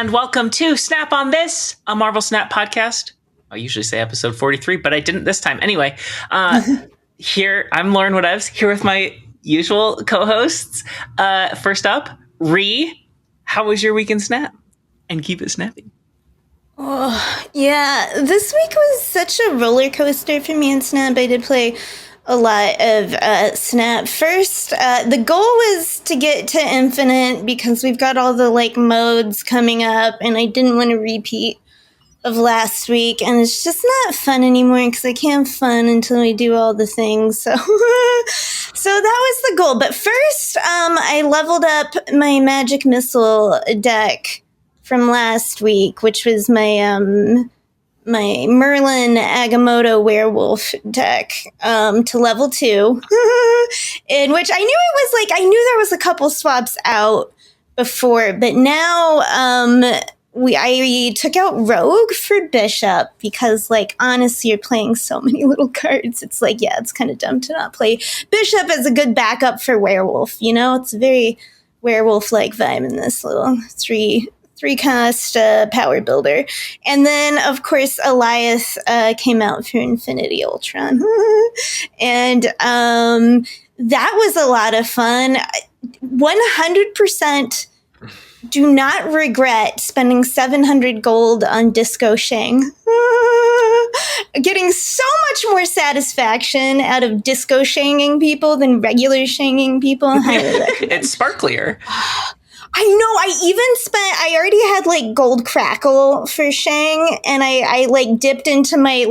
and welcome to Snap on This, a Marvel Snap podcast. I usually say episode 43, but I didn't this time. Anyway, here, I'm LaurenWhatevs, here with my usual co-hosts. First up, Ree, how was your week in Snap? And keep it snappy. Oh, yeah, this week was such a roller coaster for me in Snap. I did play a lot of Snap. First, the goal was to get to InfiNOT because we've got all the modes coming up, and I didn't want to repeat of last week, and it's just not fun anymore because I can't have fun until we do all the things. So, so that was the goal. But first, I leveled up my Magic Missile deck from last week, which was my my Merlin Agamotto Werewolf deck to level 2, in which I knew there was a couple swaps out before, but now I took out Rogue for Bishop because, honestly, you're playing so many little cards. It's it's kind of dumb to not play Bishop as a good backup for Werewolf. It's a very Werewolf-like vibe in this little three cost power builder. And then, of course, Elias came out for Infinity Ultron. And that was a lot of fun. 100% do not regret spending 700 gold on Disco Shang. Getting so much more satisfaction out of Disco Shanging people than regular Shanging people. It's sparklier. I know, I already had gold crackle for Shang, and I dipped into my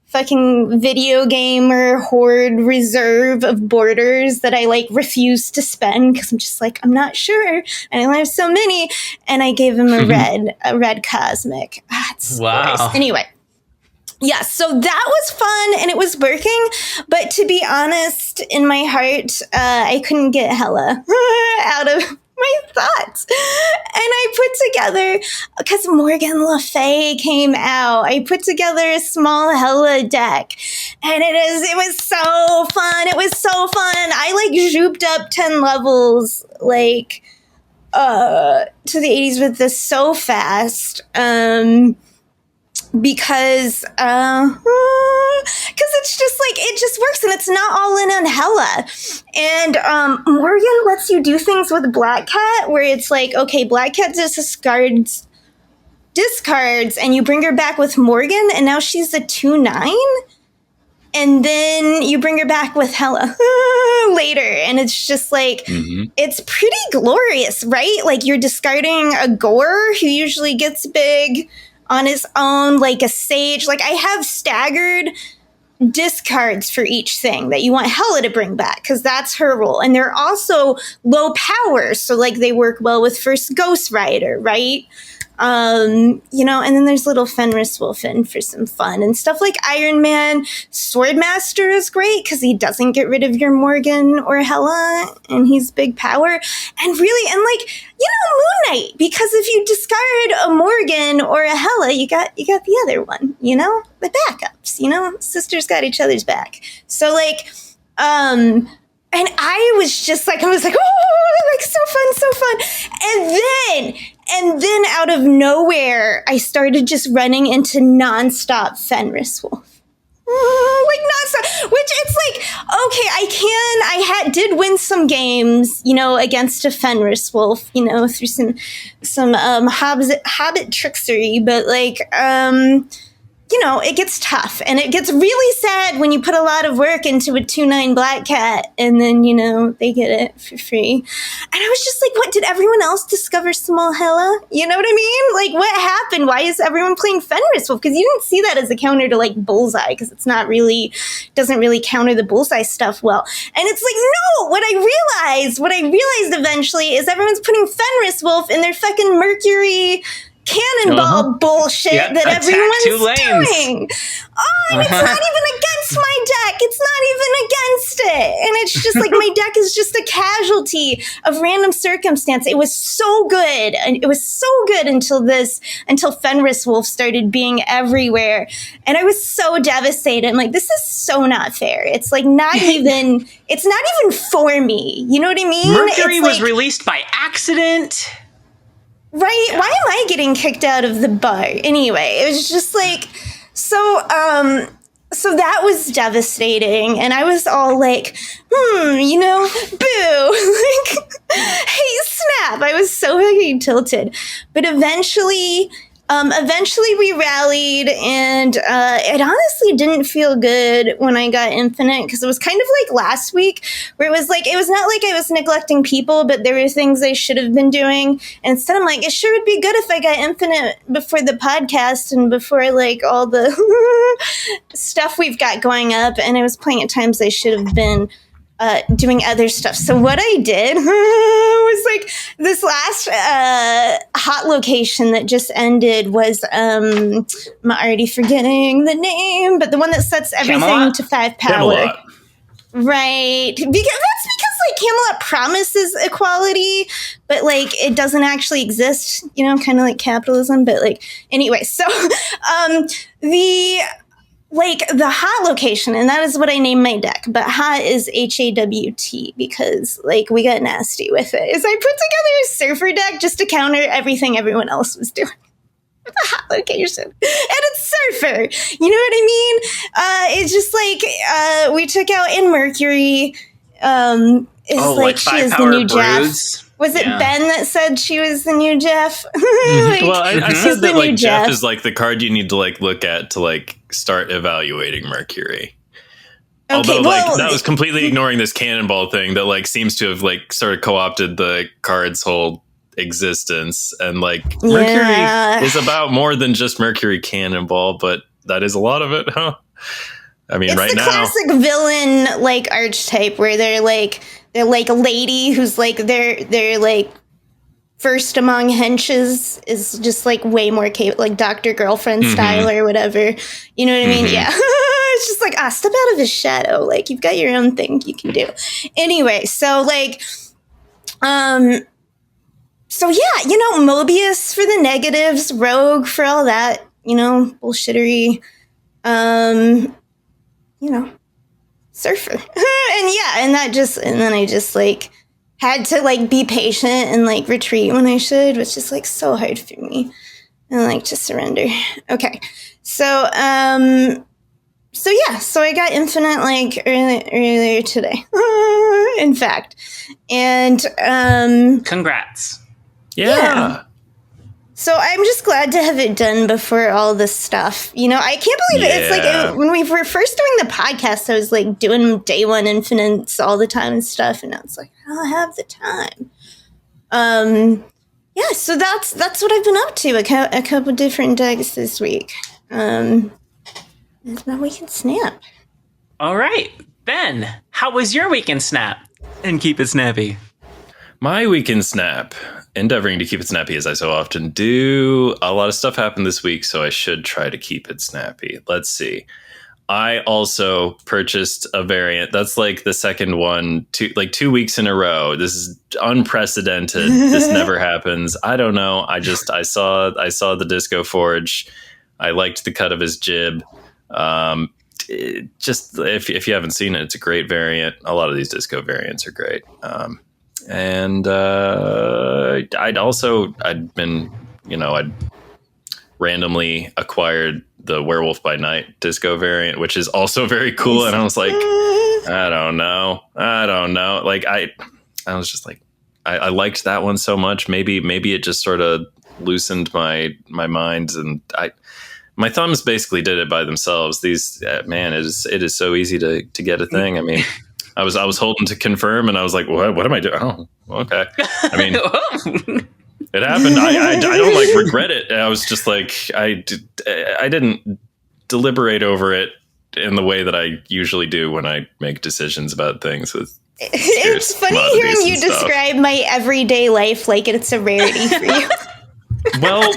fucking video gamer hoard reserve of borders that I refused to spend because I'm just I'm not sure, and I only have so many, and I gave him a red cosmic. It's wow. Glorious. Anyway. Yeah, so that was fun, and it was working, but to be honest, in my heart, I couldn't get Hela out of my thoughts. And I put together, because Morgan Le Fay came out, I put together a small Hela deck, and it was so fun. It was so fun. I zooped up 10 levels, to the 80s with this so fast, because it's just it just works, and it's not all in on Hela. And Morgan lets you do things with Black Cat where it's okay, Black Cat discards, and you bring her back with Morgan, and now she's a 2/9, and then you bring her back with Hela later, and it's just it's pretty glorious, right? You're discarding a Gore who usually gets big on his own, a Sage. I have staggered discards for each thing that you want Hela to bring back, because that's her role. And they're also low power, so they work well with first Ghost Rider, right? And then there's little Fenris Wolfen for some fun and stuff like Iron Man. Swordmaster is great because he doesn't get rid of your Morgan or Hela, and he's big power. And really, Moon Knight, because if you discard a Morgan or a Hela, you got the other one, the backups, sisters got each other's back. So and I was just oh, so fun. And then out of nowhere, I started just running into nonstop Fenris Wolf. Nonstop, which it's okay, did win some games, against a Fenris Wolf, through some Hobbit trickery, but it gets tough, and it gets really sad when you put a lot of work into a 2/9 Black Cat, and then, they get it for free. And I was just what, did everyone else discover small Hela? You know what I mean? What happened? Why is everyone playing Fenris Wolf? Because you didn't see that as a counter to, Bullseye, because it's not really, doesn't really counter the Bullseye stuff well. And it's no, what I realized eventually is everyone's putting Fenris Wolf in their fucking Mercury cannonball bullshit that everyone's doing. Oh, and it's not even against my deck. It's not even against it. And it's just my deck is just a casualty of random circumstance. It was so good. And it was so good until Fenris Wolf started being everywhere. And I was so devastated. I'm this is so not fair. It's not even, it's not even for me. You know what I mean? Mercury was released by accident. Right? Yeah. Why am I getting kicked out of the bar? Anyway, it was just like, so that was devastating. And I was all like, you know, boo. Like, hey, Snap. I was so fucking tilted. But eventually we rallied, and it honestly didn't feel good when I got InfiNOT, because it was kind of like last week, where it was not like I was neglecting people, but there were things I should have been doing. And instead, I'm like, it sure would be good if I got InfiNOT before the podcast and before like all the stuff we've got going up. And I was playing at times I should have been doing other stuff. So what I did was like this last hot location that just ended was I'm already forgetting the name, but the one that sets everything Camelot? To 5 power. Camelot. Right. Because like Camelot promises equality, but like it doesn't actually exist, you know, kind of like capitalism. But like anyway, so the hot location, and that is what I named my deck, but hot is HAWT because like we got nasty with it, is I put together a surfer deck just to counter everything everyone else was doing. The hot location. And it's surfer. You know what I mean? It's just like we took out in Mercury. Like she is the new Jeff. Was it Ben that said she was the new Jeff? Like, well, I said that like Jeff is like the card you need to like look at to like start evaluating Mercury. Okay, although like that was completely ignoring this cannonball thing that like seems to have like sort of co-opted the card's whole existence, and like Mercury is about more than just Mercury cannonball, but that is a lot of it, huh? I mean, it's right now, classic villain like archetype where they're like a lady who's like they're like first among henches is just like way more capable, like Dr. Girlfriend style or whatever. You know what I mean? Yeah. It's just like, step out of his shadow. Like you've got your own thing you can do. Anyway, so like, so yeah, you know, Mobius for the negatives, Rogue for all that, you know, bullshittery, you know, surfer. and then I just like had to like be patient and like retreat when I should, which is like so hard for me, and like to surrender. Okay. So I got InfiNOT like earlier today, in fact. And congrats. Yeah. So I'm just glad to have it done before all this stuff. You know, I can't believe it. It's like when we were first doing the podcast, I was like doing day one InfiNOTs all the time and stuff. And I was like, I don't have the time. Yeah, so that's what I've been up to. A couple different decks this week. It's my weekend snap. All right. Ben, how was your weekend snap? And keep it snappy. My weekend snap, endeavoring to keep it snappy as I so often do. A lot of stuff happened this week, so I should try to keep it snappy. Let's see. I also purchased a variant. That's like the second one, 2 weeks in a row. This is unprecedented. This never happens. I don't know. I saw the Disco Forge. I liked the cut of his jib. Just if you haven't seen it, it's a great variant. A lot of these Disco variants are great. And I'd randomly acquired the Werewolf by Night Disco variant, which is also very cool. And I was like, I don't know. Like I was just like, I liked that one so much. Maybe it just sort of loosened my mind, and my thumbs basically did it by themselves. These man, it is so easy to get a thing. I mean, I was holding to confirm, and I was like, what am I doing? Oh, okay. I mean, it happened. I don't like regret it. I was just like, I didn't deliberate over it in the way that I usually do when I make decisions about things with. It's funny hearing you describe my everyday life like it's a rarity for you. Well,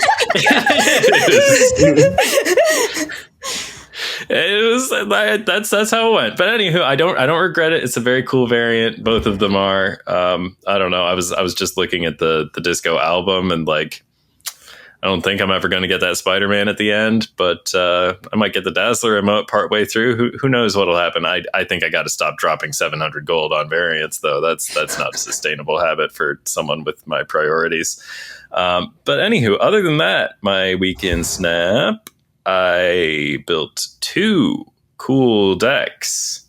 that's how it went. But anywho, I don't regret it. It's a very cool variant. Both of them are. I don't know. I was just looking at the Disco album, and like, I don't think I'm ever going to get that Spider-Man at the end, but I might get the Dazzler emote partway through. Who knows what'll happen? I think I got to stop dropping 700 gold on variants, though. That's not a sustainable habit for someone with my priorities. But anywho, other than that, my weekend snap, I built 2 cool decks.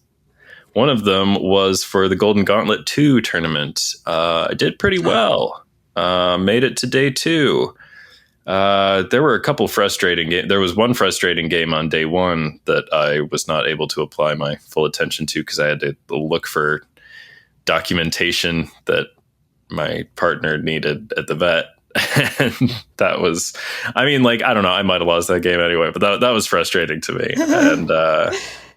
One of them was for the Golden Gauntlet 2 tournament. I did pretty well. Made it to day 2. There were a couple frustrating games. There was one frustrating game on day 1 that I was not able to apply my full attention to because I had to look for documentation that my partner needed at the vet. And that was, I mean, like, I don't know, I might have lost that game anyway, but that was frustrating to me. And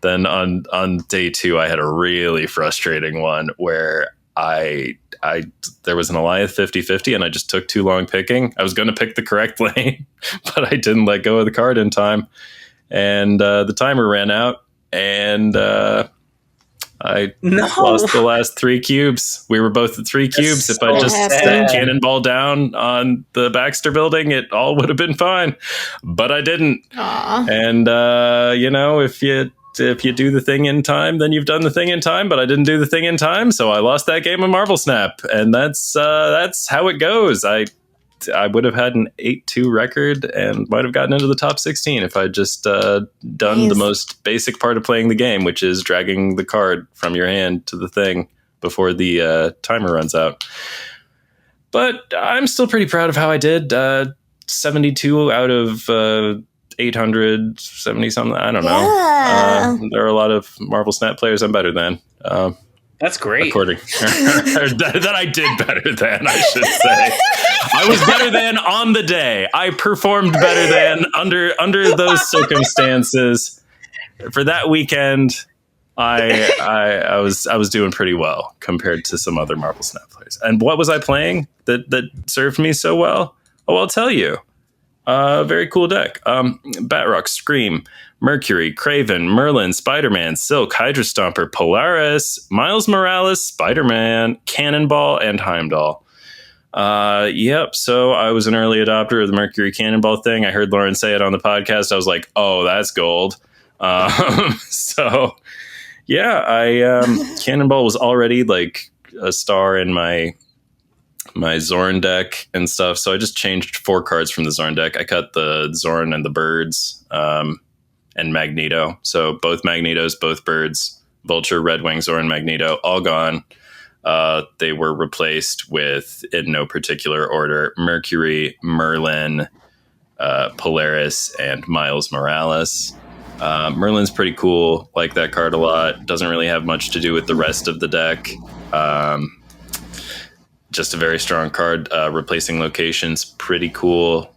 then on day 2, I had a really frustrating one where there was an Alliance 50-50 and I just took too long picking. I was going to pick the correct lane, but I didn't let go of the card in time. And the timer ran out and I lost the last 3 cubes. We were both at 3 cubes. If I just set cannonball down on the Baxter building, it all would have been fine. But I didn't. Aww. And, if you do the thing in time, then you've done the thing in time, but I didn't do the thing in time, so I lost that game of Marvel Snap. And that's how it goes. I would have had an 8-2 record and might have gotten into the top 16 if I just done the most basic part of playing the game, which is dragging the card from your hand to the thing before the timer runs out. But I'm still pretty proud of how I did. 72 out of 870 something. I don't know. Yeah. There are a lot of Marvel Snap players I'm better than. That's great. According that I did better than, I should say. I was better than on the day. I performed better than under those circumstances. For that weekend, I was doing pretty well compared to some other Marvel Snap players. And what was I playing that served me so well? Oh, I'll tell you. Very cool deck. Batrock, Scream, Mercury, Craven, Merlin, Spider-Man, Silk, Hydra Stomper, Polaris, Miles Morales, Spider-Man, Cannonball, and Heimdall. Yep. So I was an early adopter of the Mercury Cannonball thing. I heard Lauren say it on the podcast. I was like, oh, that's gold. So yeah, Cannonball was already like a star in my Zorn deck and stuff. So I just changed 4 cards from the Zorn deck. I cut the Zorn and the birds, and Magneto. So both Magnetos, both birds, Vulture, Red Wing, Zorn, Magneto, all gone. They were replaced with, in no particular order, Mercury, Merlin, Polaris, and Miles Morales. Merlin's pretty cool. Like that card a lot. Doesn't really have much to do with the rest of the deck. Just a very strong card. Replacing locations, pretty cool.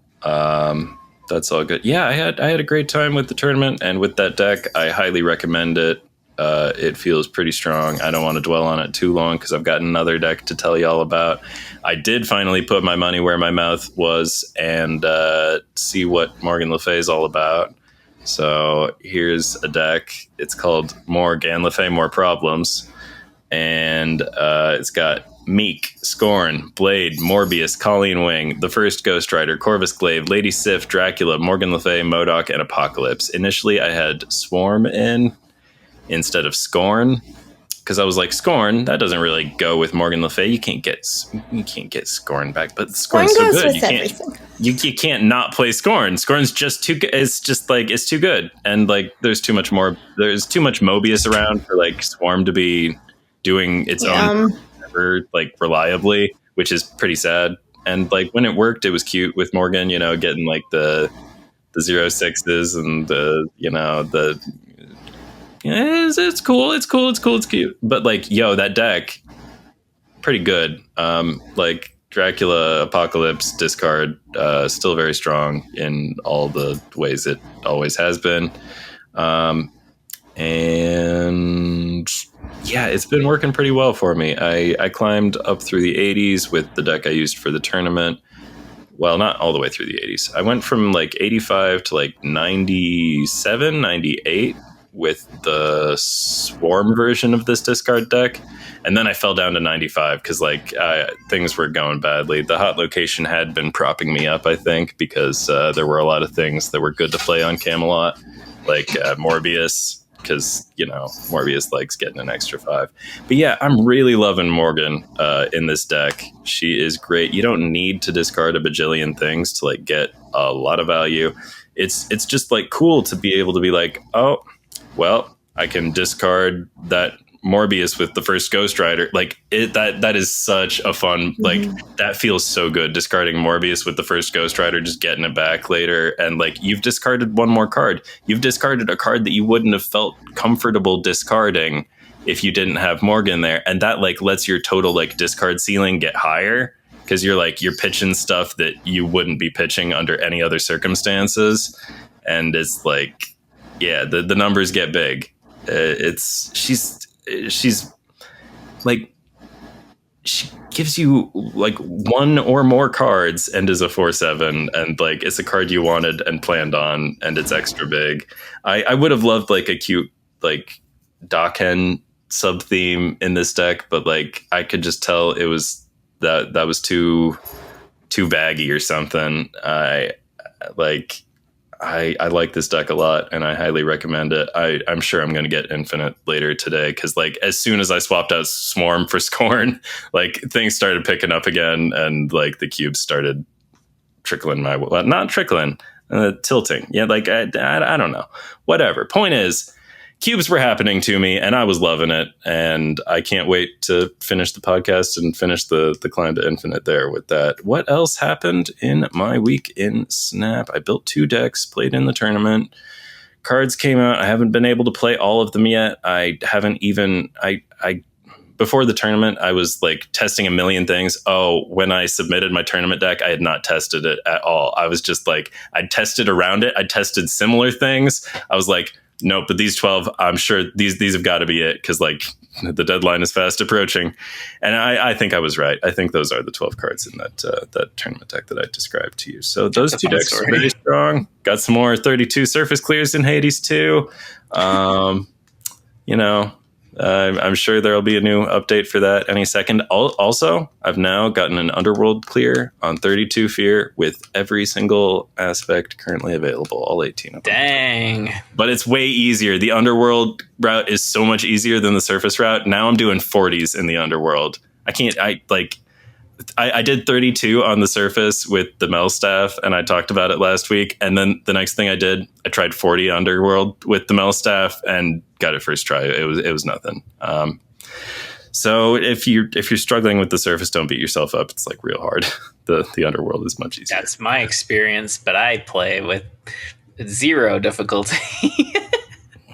That's all good. Yeah, I had a great time with the tournament and with that deck. I highly recommend it. It feels pretty strong. I don't want to dwell on it too long because I've got another deck to tell you all about. I did finally put my money where my mouth was and see what Morgan Le Fay is all about. So here's a deck. It's called Morgan Le Fay More Problems. And it's got Meek, Scorn, Blade, Morbius, Colleen Wing, The First Ghost Rider, Corvus Glaive, Lady Sif, Dracula, Morgan Le Fay, MODOK, and Apocalypse. Initially, I had Swarm in instead of Scorn because I was like, Scorn, that doesn't really go with Morgan Le Fay. You can't get Scorn back, but Scorn's so good. You can't not play Scorn. Scorn's just too good. It's too good, and like there's too much Mobius around for like Swarm to be doing its own like reliably, which is pretty sad. And like when it worked, it was cute with Morgan, getting like the 0/6s and it's cool, it's cute. But like, that deck, pretty good. Like Dracula, Apocalypse, discard, still very strong in all the ways it always has been. And yeah, it's been working pretty well for me. I climbed up through the 80s with the deck I used for the tournament. Well, not all the way through the 80s. I went from like 85 to like 97, 98 with the Swarm version of this discard deck. And then I fell down to 95 because things were going badly. The hot location had been propping me up, I think, because there were a lot of things that were good to play on Camelot, like Morbius because, Morbius likes getting an extra 5. But yeah, I'm really loving Morgan in this deck. She is great. You don't need to discard a bajillion things to like get a lot of value. It's just like cool to be able to be like, oh, well, I can discard that Morbius with the first Ghost Rider. Like that is such a fun, like that feels so good, discarding Morbius with the first Ghost Rider, just getting it back later. And like, you've discarded one more card. You've discarded a card that you wouldn't have felt comfortable discarding if you didn't have Morgan there. And that like lets your total like discard ceiling get higher, because you're pitching stuff that you wouldn't be pitching under any other circumstances. And it's like, yeah, the numbers get big. She's like, she gives you like one or more cards and is a 4/7, and like it's a card you wanted and planned on, and it's extra big. I would have loved like a cute like Dokken sub theme in this deck, but like I could just tell it was that was too baggy or something. I like this deck a lot, and I highly recommend it. I'm sure I'm going to get InfiNOT later today, because like as soon as I swapped out Swarm for Scorn, like things started picking up again, and like the cubes started trickling my way. Well, not trickling, tilting. Yeah, like I don't know. Whatever. Point is, cubes were happening to me, and I was loving it, and I can't wait to finish the podcast and finish the climb to InfiNOT there with that. What else happened in my week in Snap? I built 2 decks, played in the tournament. Cards came out. I haven't been able to play all of them yet. I haven't even... I before the tournament, I was like testing a million things. Oh, when I submitted my tournament deck, I had not tested it at all. I was just like, I tested around it. I tested similar things. I was like, nope, but these 12, I'm sure these have got to be it, because like the deadline is fast approaching. And I think I was right. I think those are the 12 cards in that tournament deck that I described to you. So those 2 decks are very strong. Got some more 32 surface clears in Hades too. I'm sure there'll be a new update for that any second. Also, I've now gotten an Underworld clear on 32 Fear with every single aspect currently available, all 18 of them. Dang. But it's way easier. The Underworld route is so much easier than the surface route. Now I'm doing 40s in the Underworld. I did 32 on the surface with the Mel staff, and I talked about it last week. And then the next thing I did, I tried 40 Underworld with the Mel staff and got it first try. It was nothing. So if you're struggling with the surface, don't beat yourself up. It's like real hard. The Underworld is much easier. That's my experience, but I play with 0 difficulty.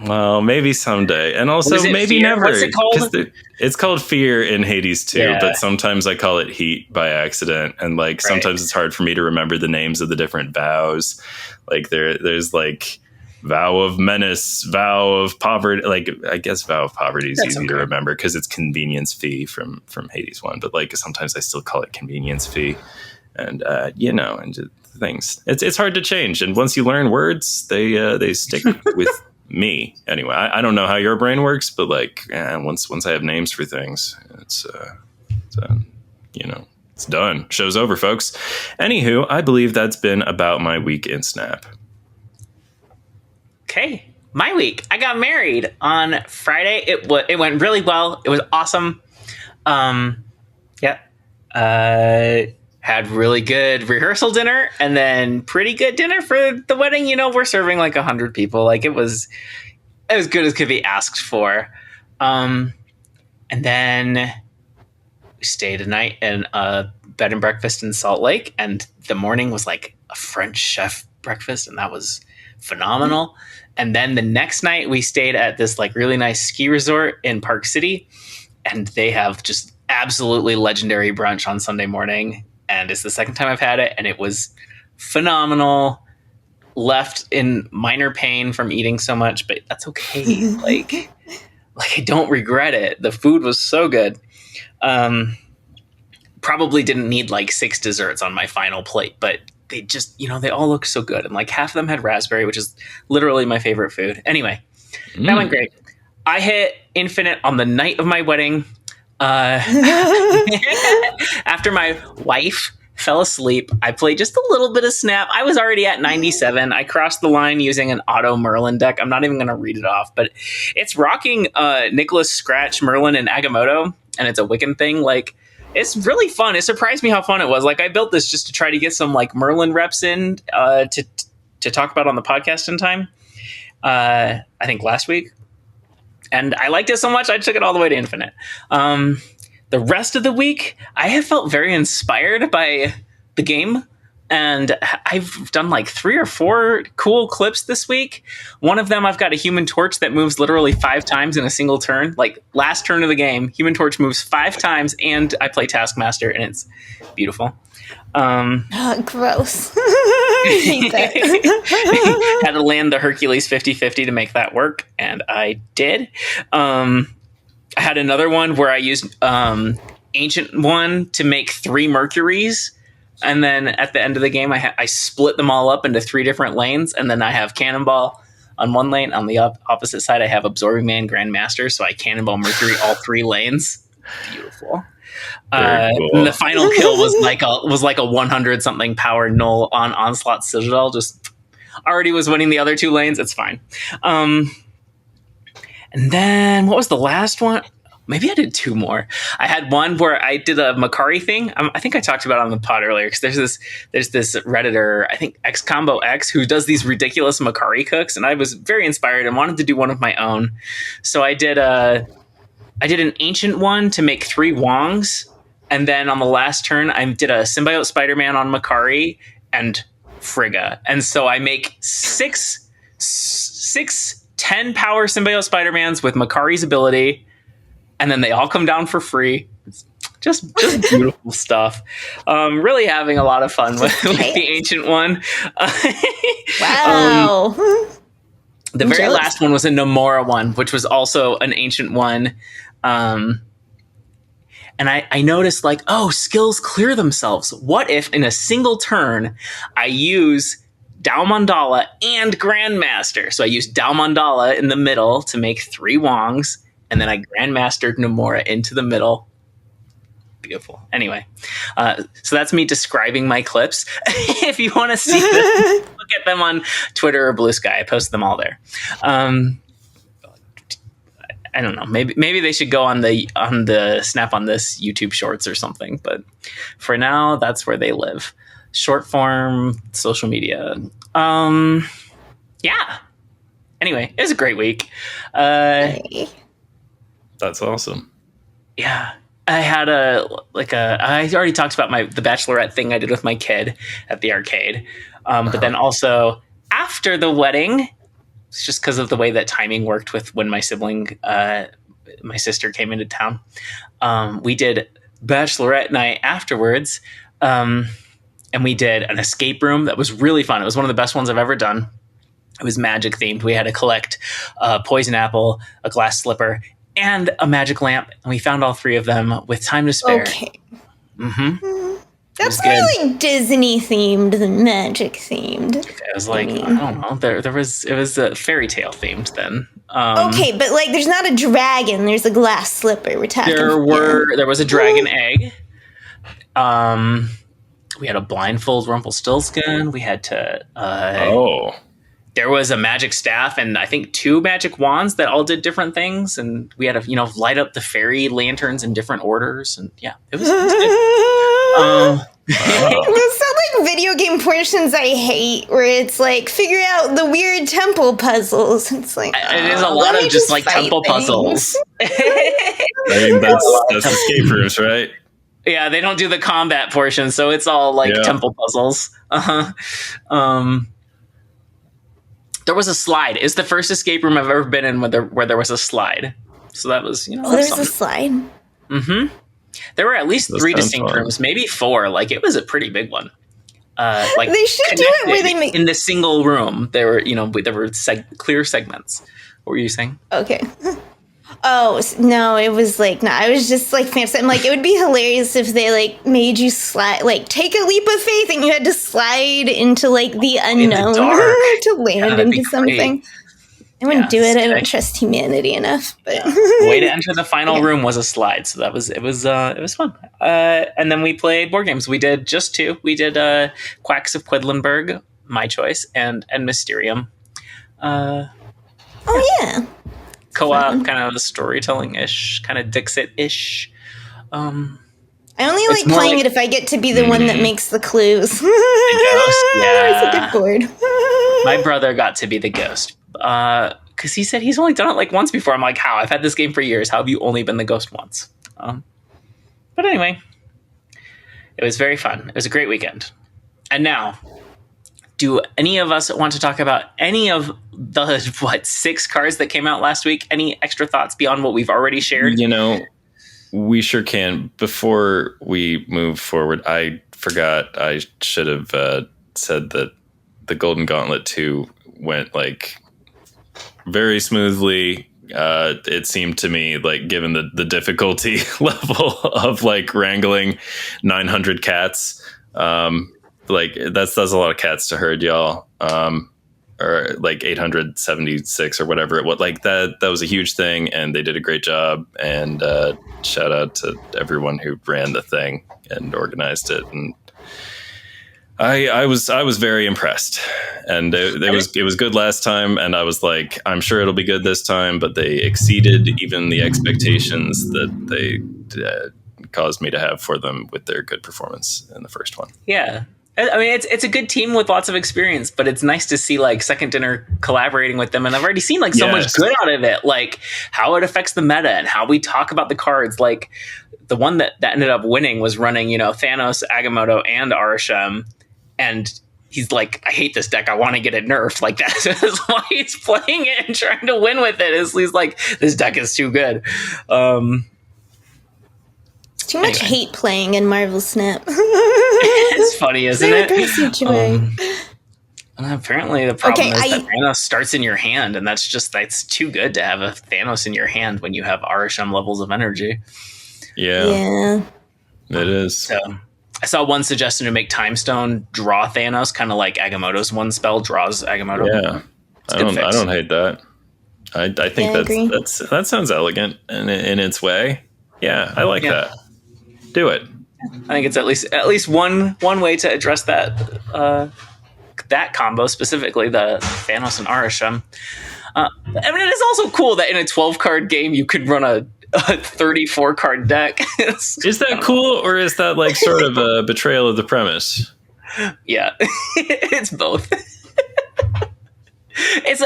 Well, maybe someday. And also maybe Fear? never. What's it called? It's called Fear in Hades too, Yeah. But sometimes I call it Heat by accident. And like sometimes it's hard for me to remember the names of the different vows. Like there's like Vow of Menace, Vow of Poverty. Like I guess Vow of Poverty is easy to remember because it's Convenience Fee from Hades 1. But like sometimes I still call it Convenience Fee. And and things. It's hard to change. And once you learn words, they stick with me anyway. I don't know how your brain works, but like once I have names for things, it's done. Show's over, folks. Anywho, I believe that's been about my week in Snap. Okay, my week. I got married on Friday. It went really well. It was awesome. Had really good rehearsal dinner and then pretty good dinner for the wedding. We're serving like 100 people. Like it was as good as could be asked for. And then we stayed a night in a bed and breakfast in Salt Lake. And the morning was like a French chef breakfast. And that was phenomenal. And then the next night we stayed at this like really nice ski resort in Park City. And they have just absolutely legendary brunch on Sunday morning. And it's the second time I've had it, and it was phenomenal. Left in minor pain from eating so much, but that's okay. like I don't regret it. The food was so good. Probably didn't need like 6 desserts on my final plate, but they just, they all look so good. And like half of them had raspberry, which is literally my favorite food. Anyway, that went great. I hit InfiNOT on the night of my wedding. After my wife fell asleep. I played just a little bit of Snap. I was already at 97. I crossed the line using an auto Merlin deck. I'm not even going to read it off, but it's rocking Nicholas, Scratch, Merlin, and Agamotto, and it's a Wiccan thing. Like, it's really fun. It surprised me how fun it was. Like, I built this just to try to get some like Merlin reps in to talk about on the podcast in time. I think last week. And I liked it so much, I took it all the way to Infinite. The rest of the week, I have felt very inspired by the game. And I've done like 3 or 4 cool clips this week. One of them, I've got a Human Torch that moves literally 5 times in a single turn. Like, last turn of the game, Human Torch moves 5 times, and I play Taskmaster, and it's beautiful. Gross. I hate that. Had to land the Hercules 50-50 to make that work, and I did. I had another one where I used Ancient One to make 3 Mercuries, and then at the end of the game, I split them all up into 3 different lanes, and then I have Cannonball on one lane. On the opposite side, I have Absorbing Man Grandmaster, so I Cannonball Mercury all 3 lanes. Beautiful. Cool. And the final kill was like a 100 something power null on Onslaught Citadel. Just already was winning the other 2 lanes. It's fine. And then what was the last one? Maybe I did 2 more. I had one where I did a Makari thing. I think I talked about it on the pod earlier because there's this Redditor, I think XCombo X, who does these ridiculous Makari cooks, and I was very inspired and wanted to do one of my own. So I did an Ancient One to make 3 Wongs, and then on the last turn, I did a Symbiote Spider-Man on Makari and Frigga. And so I make 6 10 power Symbiote Spider-Mans with Makari's ability, and then they all come down for free. It's just beautiful stuff. Really having a lot of fun with the Ancient One. Wow. The very last one was a Nomura one, which was also an Ancient One. And I noticed, like, skills clear themselves. What if in a single turn I use Dao Mandala and Grandmaster? So I used Dao Mandala in the middle to make 3 Wongs, and then I Grandmastered Nomura into the middle. Beautiful. Anyway, so that's me describing my clips. If you want to see them, look at them on Twitter or Blue Sky. I post them all there. I don't know. Maybe they should go on the Snap on This YouTube Shorts or something. But for now, that's where they live. Short form social media. Yeah. Anyway, it was a great week. That's awesome. Yeah. I had I already talked about the Bachelorette thing I did with my kid at the arcade. But then also after the wedding, it's just because of the way that timing worked with when my sibling, my sister came into town. We did Bachelorette night afterwards. And we did an escape room that was really fun. It was one of the best ones I've ever done. It was magic themed. We had to collect a poison apple, a glass slipper, and a magic lamp. And we found all 3 of them with time to spare. Okay. Mm-hmm. That's more like Disney themed than magic themed. It was like, I don't know. It was fairy tale themed then. Okay, but like there's not a dragon, there's a glass slipper. We're talking. There was a dragon egg. We had a blindfold Rumpelstiltskin. We had to there was a magic staff and I think 2 magic wands that all did different things, and we had to light up the fairy lanterns in different orders, and yeah, it was good. Those sound like video game portions I hate, where it's like figure out the weird temple puzzles. It's like it is a lot of just like temple puzzles. I mean, that's escape rooms, right? Yeah, they don't do the combat portion, so it's all like temple puzzles. There was a slide. It's the first escape room I've ever been in where there was a slide. So that was, there's a slide. Mm-hmm. There were at least 3 distinct rooms, maybe 4. Like, it was a pretty big one. Like, they should do it where they make in the single room. There were clear segments. What were you saying? Okay. Oh, no, it was like, I was just like fantasizing. Like, it would be hilarious if they like made you slide, like take a leap of faith and you had to slide into like the unknown to land into something. I wouldn't do it. I don't trust humanity enough. But way to enter the final room was a slide, so it was fun. And then we played board games. We did just 2. We did Quacks of Quedlinburg, my choice, and Mysterium. Yeah, Co-op, kind of storytelling-ish, kind of Dixit-ish. I only like playing it if I get to be the one that makes the clues. Yeah, it's a good board. My brother got to be the ghost because he said he's only done it like once before. I'm like, how? I've had this game for years. How have you only been the ghost once? But anyway, it was very fun. It was a great weekend. And now, do any of us want to talk about any of the 6 cards that came out last week? Any extra thoughts beyond what we've already shared? We sure can. Before we move forward, I forgot I should have said that the Golden Gauntlet 2 went like very smoothly. It seemed to me like, given the difficulty level of like wrangling 900 cats, like that's a lot of cats to herd, y'all. Or like 876 or whatever it was. Like that was a huge thing, and they did a great job. And shout out to everyone who ran the thing and organized it. And I was very impressed. And it was good last time, and I was like, I'm sure it'll be good this time. But they exceeded even the expectations that they caused me to have for them with their good performance in the first one. Yeah. I mean, it's a good team with lots of experience, but it's nice to see like Second Dinner collaborating with them. And I've already seen like so much good out of it, like how it affects the meta and how we talk about the cards. Like the one that ended up winning was running, Thanos, Agamotto, and Arasham. And he's like, I hate this deck. I want to get it nerfed. Like that's why he's playing it and trying to win with it. He's like, this deck is too good. Too much hate playing in Marvel Snap. It's funny, isn't it? Apparently the problem is that Thanos starts in your hand, and that's too good to have a Thanos in your hand when you have Arasham levels of energy. Yeah. It is. So I saw one suggestion to make Time Stone draw Thanos, kind of like Agamotto's one spell draws Agamotto. Yeah. I don't hate that. I think that sounds elegant in its way. Yeah, I like that. Do it. I think it's at least one way to address that combo, specifically the Thanos and Arasham. I mean, it is also cool that in a 12-card game you could run a 34-card deck. Is that cool, or is that like sort of a betrayal of the premise? Yeah, it's both.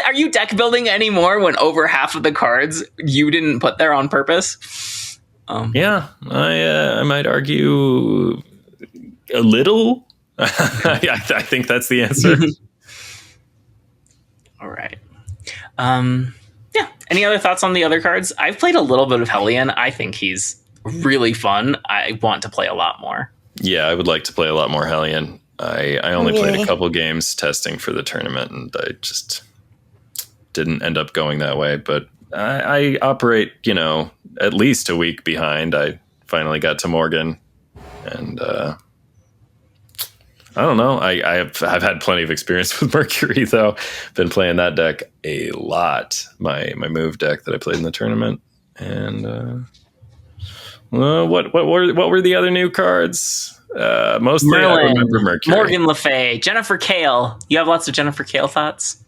Are you deck building anymore when over half of the cards you didn't put there on purpose? I might argue a little. I think that's the answer. All right. Any other thoughts on the other cards? I've played a little bit of Hellion. I think he's really fun. I want to play a lot more. Yeah, I would like to play a lot more Hellion. I only played a couple games testing for the tournament, and I just didn't end up going that way. But I operate, at least a week behind. I finally got to Morgan, and I don't know. I've had plenty of experience with Mercury, though. Been playing that deck a lot. My move deck that I played in the tournament. And what were the other new cards? Mostly Merlin, I remember Mercury. Morgan Le Fay, Jennifer Kale. You have lots of Jennifer Kale thoughts?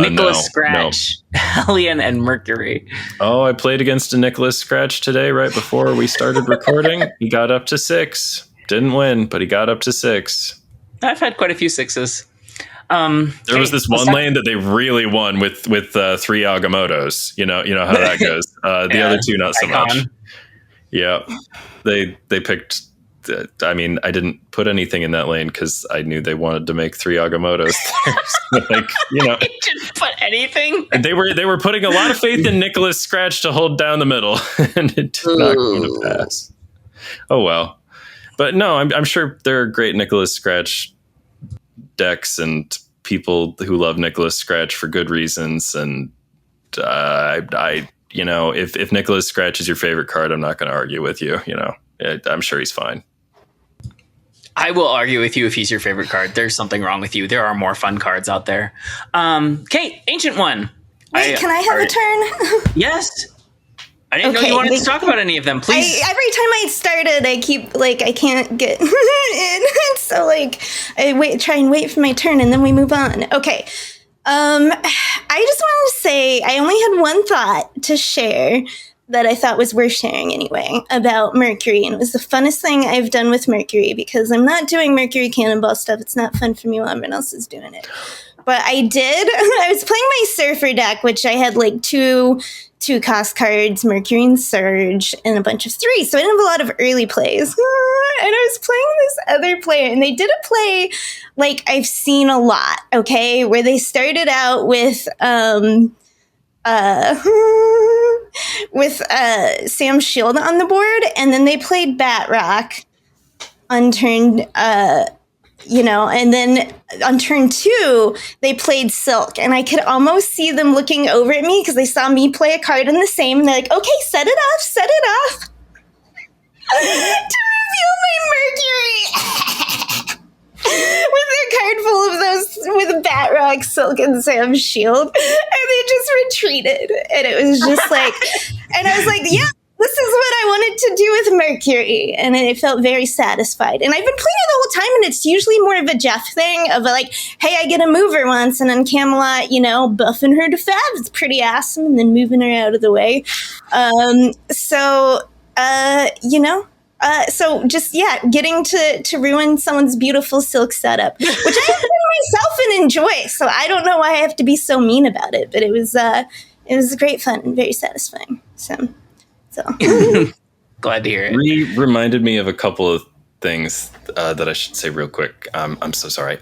Nicholas Scratch, Hellion, and Mercury. Oh, I played against a Nicholas Scratch today right before we started recording. He got up to 6. Didn't win, but he got up to 6. I've had quite a few 6s. There was this one lane that they really won with 3 Agamottos. You know how that goes. The other 2 not so much. Yeah, they picked. I mean, I didn't put anything in that lane because I knew they wanted to make 3 Agamottos there. So, They didn't put anything. They were putting a lot of faith in Nicholas Scratch to hold down the middle, and it did not come to pass. Oh well, but no, I'm sure there are great Nicholas Scratch decks and people who love Nicholas Scratch for good reasons. And if Nicholas Scratch is your favorite card, I'm not going to argue with you. I'm sure he's fine. I will argue with you if he's your favorite card. There's something wrong with you. There are more fun cards out there. Kate, Ancient One. Wait, can I have a turn? Yes. I didn't know you wanted to talk about any of them. Please. Every time I started, I keep I can't get in. So I try and wait for my turn, and then we move on. Okay. I just wanted to say I only had one thought to share that I thought was worth sharing anyway about Mercury, and it was the funnest thing I've done with Mercury because I'm not doing Mercury Cannonball stuff. It's not fun for me while everyone else is doing it. But I did. I was playing my Surfer deck, which I had two cost cards, Mercury and Surge, and a bunch of 3. So I didn't have a lot of early plays. And I was playing this other player, and they did a play I've seen a lot, okay? Where they started out with Sam Shield on the board, and then they played Batrock on turn, and then on turn 2, they played Silk, and I could almost see them looking over at me because they saw me play a card in the same, and they're like, okay, set it off. To reveal my Mercury. With their card full of those, with Batrock, Silk, and Sam Shield, and they just retreated, and it was just and I was like, yeah, this is what I wanted to do with Mercury, and it felt very satisfied. And I've been playing it the whole time, and it's usually more of a Jeff thing of hey, I get a mover once, and then Camelot, buffing her to fab. It's pretty awesome, and then moving her out of the way. So just, getting to ruin someone's beautiful Silk setup, which I have done myself and enjoy. So I don't know why I have to be so mean about it, but it was great fun and very satisfying. So. Glad to hear it. Reminded me of a couple of things that I should say real quick. I'm so sorry.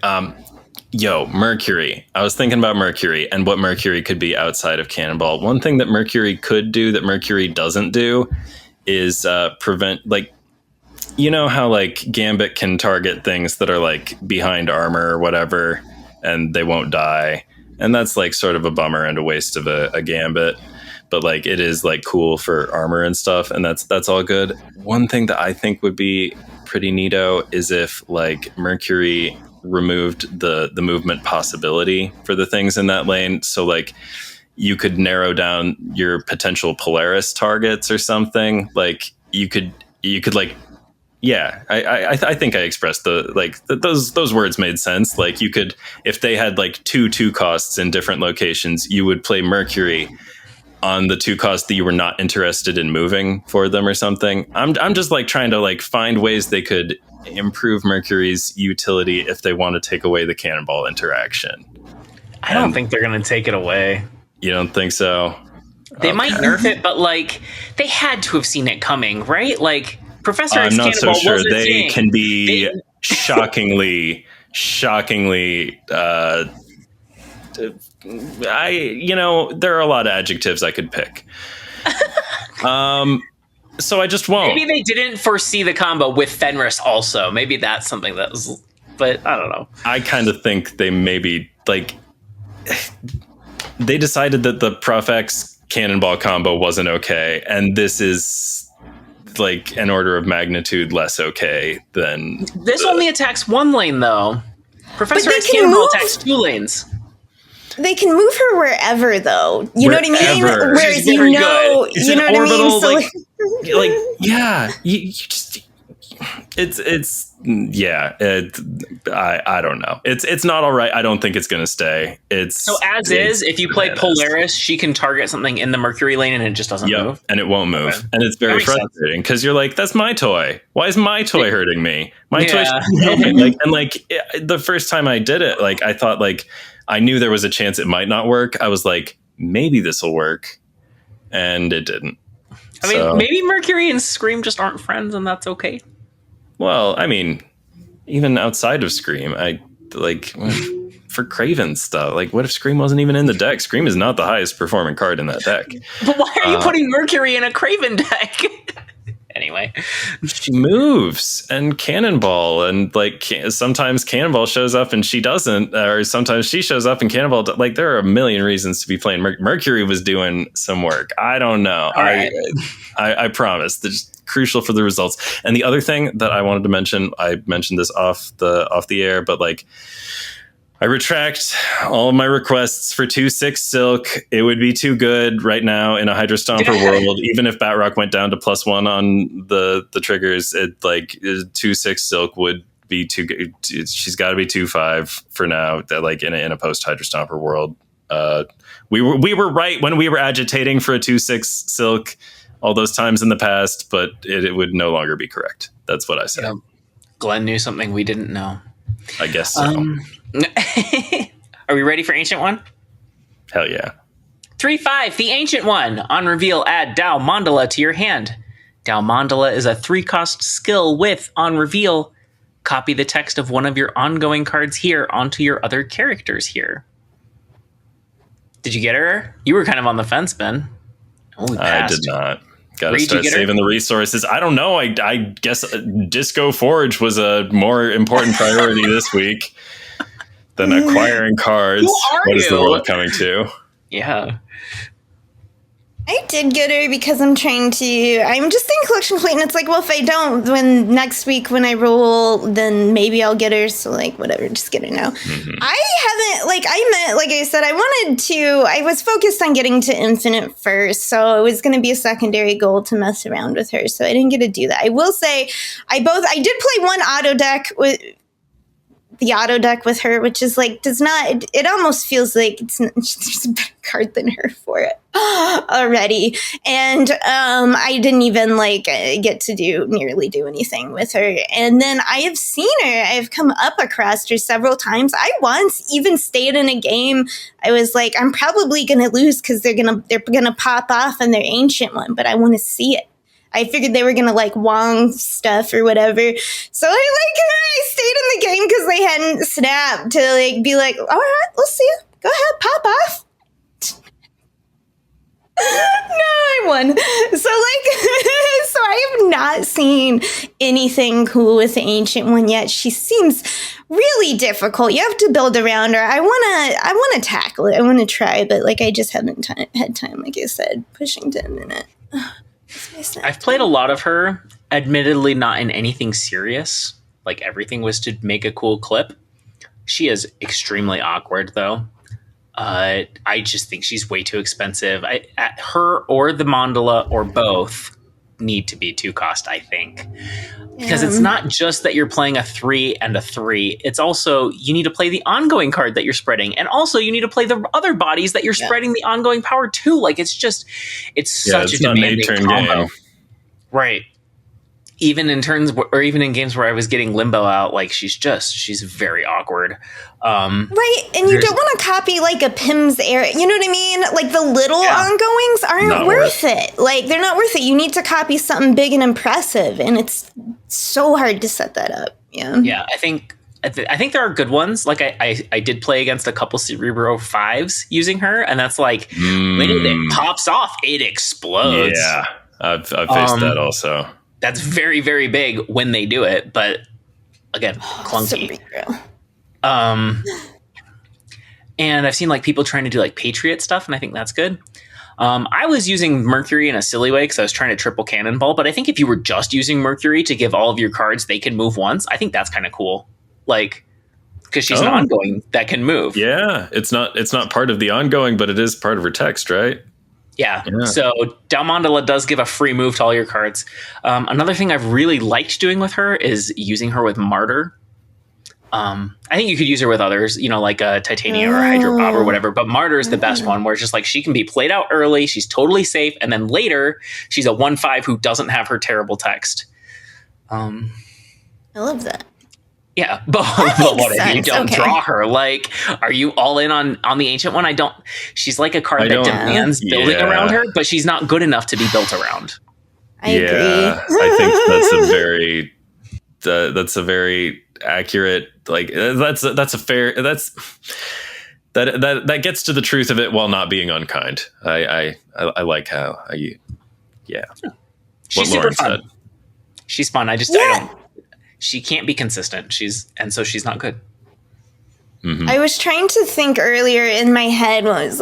Mercury. I was thinking about Mercury and what Mercury could be outside of Cannonball. One thing that Mercury could do that Mercury doesn't do is prevent, how Gambit can target things that are behind armor or whatever, and they won't die. And that's sort of a bummer and a waste of a Gambit. But it is cool for armor and stuff, and that's all good. One thing that I think would be pretty neato is if Mercury removed the movement possibility for the things in that lane. So you could narrow down your potential Polaris targets or something. You could yeah, I think I expressed those words made sense. You could, if they had 2 costs in different locations, you would play Mercury on the 2 costs that you were not interested in moving for them or something. I'm just trying to find ways they could improve Mercury's utility if they want to take away the Cannonball interaction. I don't think they're going to take it away. You don't think so? They might nerf it, but they had to have seen it coming, right? Professor X I'm not Cannonball so sure. wasn't They can be shockingly. There are a lot of adjectives I could pick. So I just won't. Maybe they didn't foresee the combo with Fenris also. Maybe that's something that was, but I don't know. I kind of think they maybe they decided that the Prof X Cannonball combo wasn't okay, and this is an order of magnitude less okay than this. Only attacks 1 lane though. Professor X Cannonball attacks 2 lanes. They can move her wherever, though. You know what I mean? Whereas you know what I mean? You just. I don't know. It's not all right. I don't think it's going to stay. If you play Polaris, she can target something in the Mercury lane and it just doesn't move. And it won't move. Okay. And it's very frustrating because you're that's my toy. Why is my toy hurting me? My toy shouldn't help me. The first time I did it, I thought I knew there was a chance it might not work. I was maybe this will work. And it didn't. I mean, maybe Mercury and Scream just aren't friends, and that's okay. Well, I mean, even outside of Scream, for Craven stuff, what if Scream wasn't even in the deck? Scream is not the highest performing card in that deck. But why are you putting Mercury in a Craven deck? Anyway, she moves and Cannonball, and sometimes Cannonball shows up and she doesn't, or sometimes she shows up and Cannonball there are a million reasons to be playing Mercury was doing some work. I don't know. Right. I promise. That's crucial for the results. And the other thing that I wanted to mention, I mentioned this off the air, but I retract all of my requests for 2/6 Silk. It would be too good right now in a Hydra Stomper world. Even if Batrock went down to +1 on the triggers, 2/6 Silk would be too good. She's got to be 2/5 for now. Like in a post Hydra Stomper world. We were right when we were agitating for a 2/6 Silk all those times in the past, but it would no longer be correct. That's what I said. Yeah. Glenn knew something we didn't know. I guess so. Are we ready for Ancient One? Hell yeah. 3/5, the Ancient One. On reveal, add Dao Mandala to your hand. Dao Mandala is a 3-cost skill with, on reveal, copy the text of one of your ongoing cards here onto your other characters here. Did you get her? You were kind of on the fence, Ben. I did not. Got to start saving the resources. I don't know. I guess Disco Forge was a more important priority this week than acquiring cards. What is the world coming to? Yeah. I did get her because I'm just in collection complete, and it's like, well, if I don't, when next week when I roll, then maybe I'll get her. So like, whatever, just get her now. Mm-hmm. I was focused on getting to Infinite first, so it was going to be a secondary goal to mess around with her. So I didn't get to do that. I will say, I did play one auto deck with the auto deck with her, which is like, it almost feels like there's a better card than her for it already. And I didn't even get to nearly do anything with her. And then I have seen her. I've come up across her several times. I once even stayed in a game. I was like, I'm probably going to lose because they're going to pop off in their Ancient One, but I want to see it. I figured they were going to Wong stuff or whatever. So I stayed in the game because they hadn't snapped to be like, all right, we'll see you. Go ahead, pop off. No, I won. So so I have not seen anything cool with the Ancient One yet. She seems really difficult. You have to build around her. I want to tackle it. I want to try, but I just haven't had time, like I said, pushing to a minute. I've played a lot of her, admittedly not in anything serious. Everything was to make a cool clip. She is extremely awkward, though. I just think she's way too expensive. Her or the Mandala or both need to be 2-cost, I think. Because it's not just that you're playing a 3 and a 3. It's also you need to play the ongoing card that you're spreading. And also you need to play the other bodies that you're spreading the ongoing power to. It's such a demanding combo. Game. Right. Even in turns, or even in games where I was getting Limbo out, she's very awkward. Right, and you don't want to copy a Pim's area. You know what I mean? The little ongoings aren't worth it. They're not worth it. You need to copy something big and impressive, and it's so hard to set that up. Yeah. Yeah, I think there are good ones. I did play against a couple Cerebro 5s using her, and that's when it pops off, it explodes. Yeah, I've faced that also. That's very, very big when they do it, but again, clunky. And I've seen people trying to do Patriot stuff, and I think that's good. I was using Mercury in a silly way because I was trying to triple cannonball, but I think if you were just using Mercury to give all of your cards they can move once, I think that's kind of cool. Because she's an ongoing that can move. Yeah, it's not part of the ongoing, but it is part of her text, right? Yeah. So Dao Mandala does give a free move to all your cards. Another thing I've really liked doing with her is using her with Martyr. I think you could use her with others, like a Titania or Hydro Bob or whatever. But Martyr is the best one, where it's just she can be played out early. She's totally safe. And then later, she's a 1/5 who doesn't have her terrible text. I love that. Yeah, but what if you don't draw her? Are you all in on the Ancient One? I don't. She's a card that demands building around her, but she's not good enough to be built around. I agree. I think that's a very accurate. That gets to the truth of it while not being unkind. I like how She's super fun. She's fun. I don't. She can't be consistent. She's not good. Mm-hmm. I was trying to think earlier in my head when I was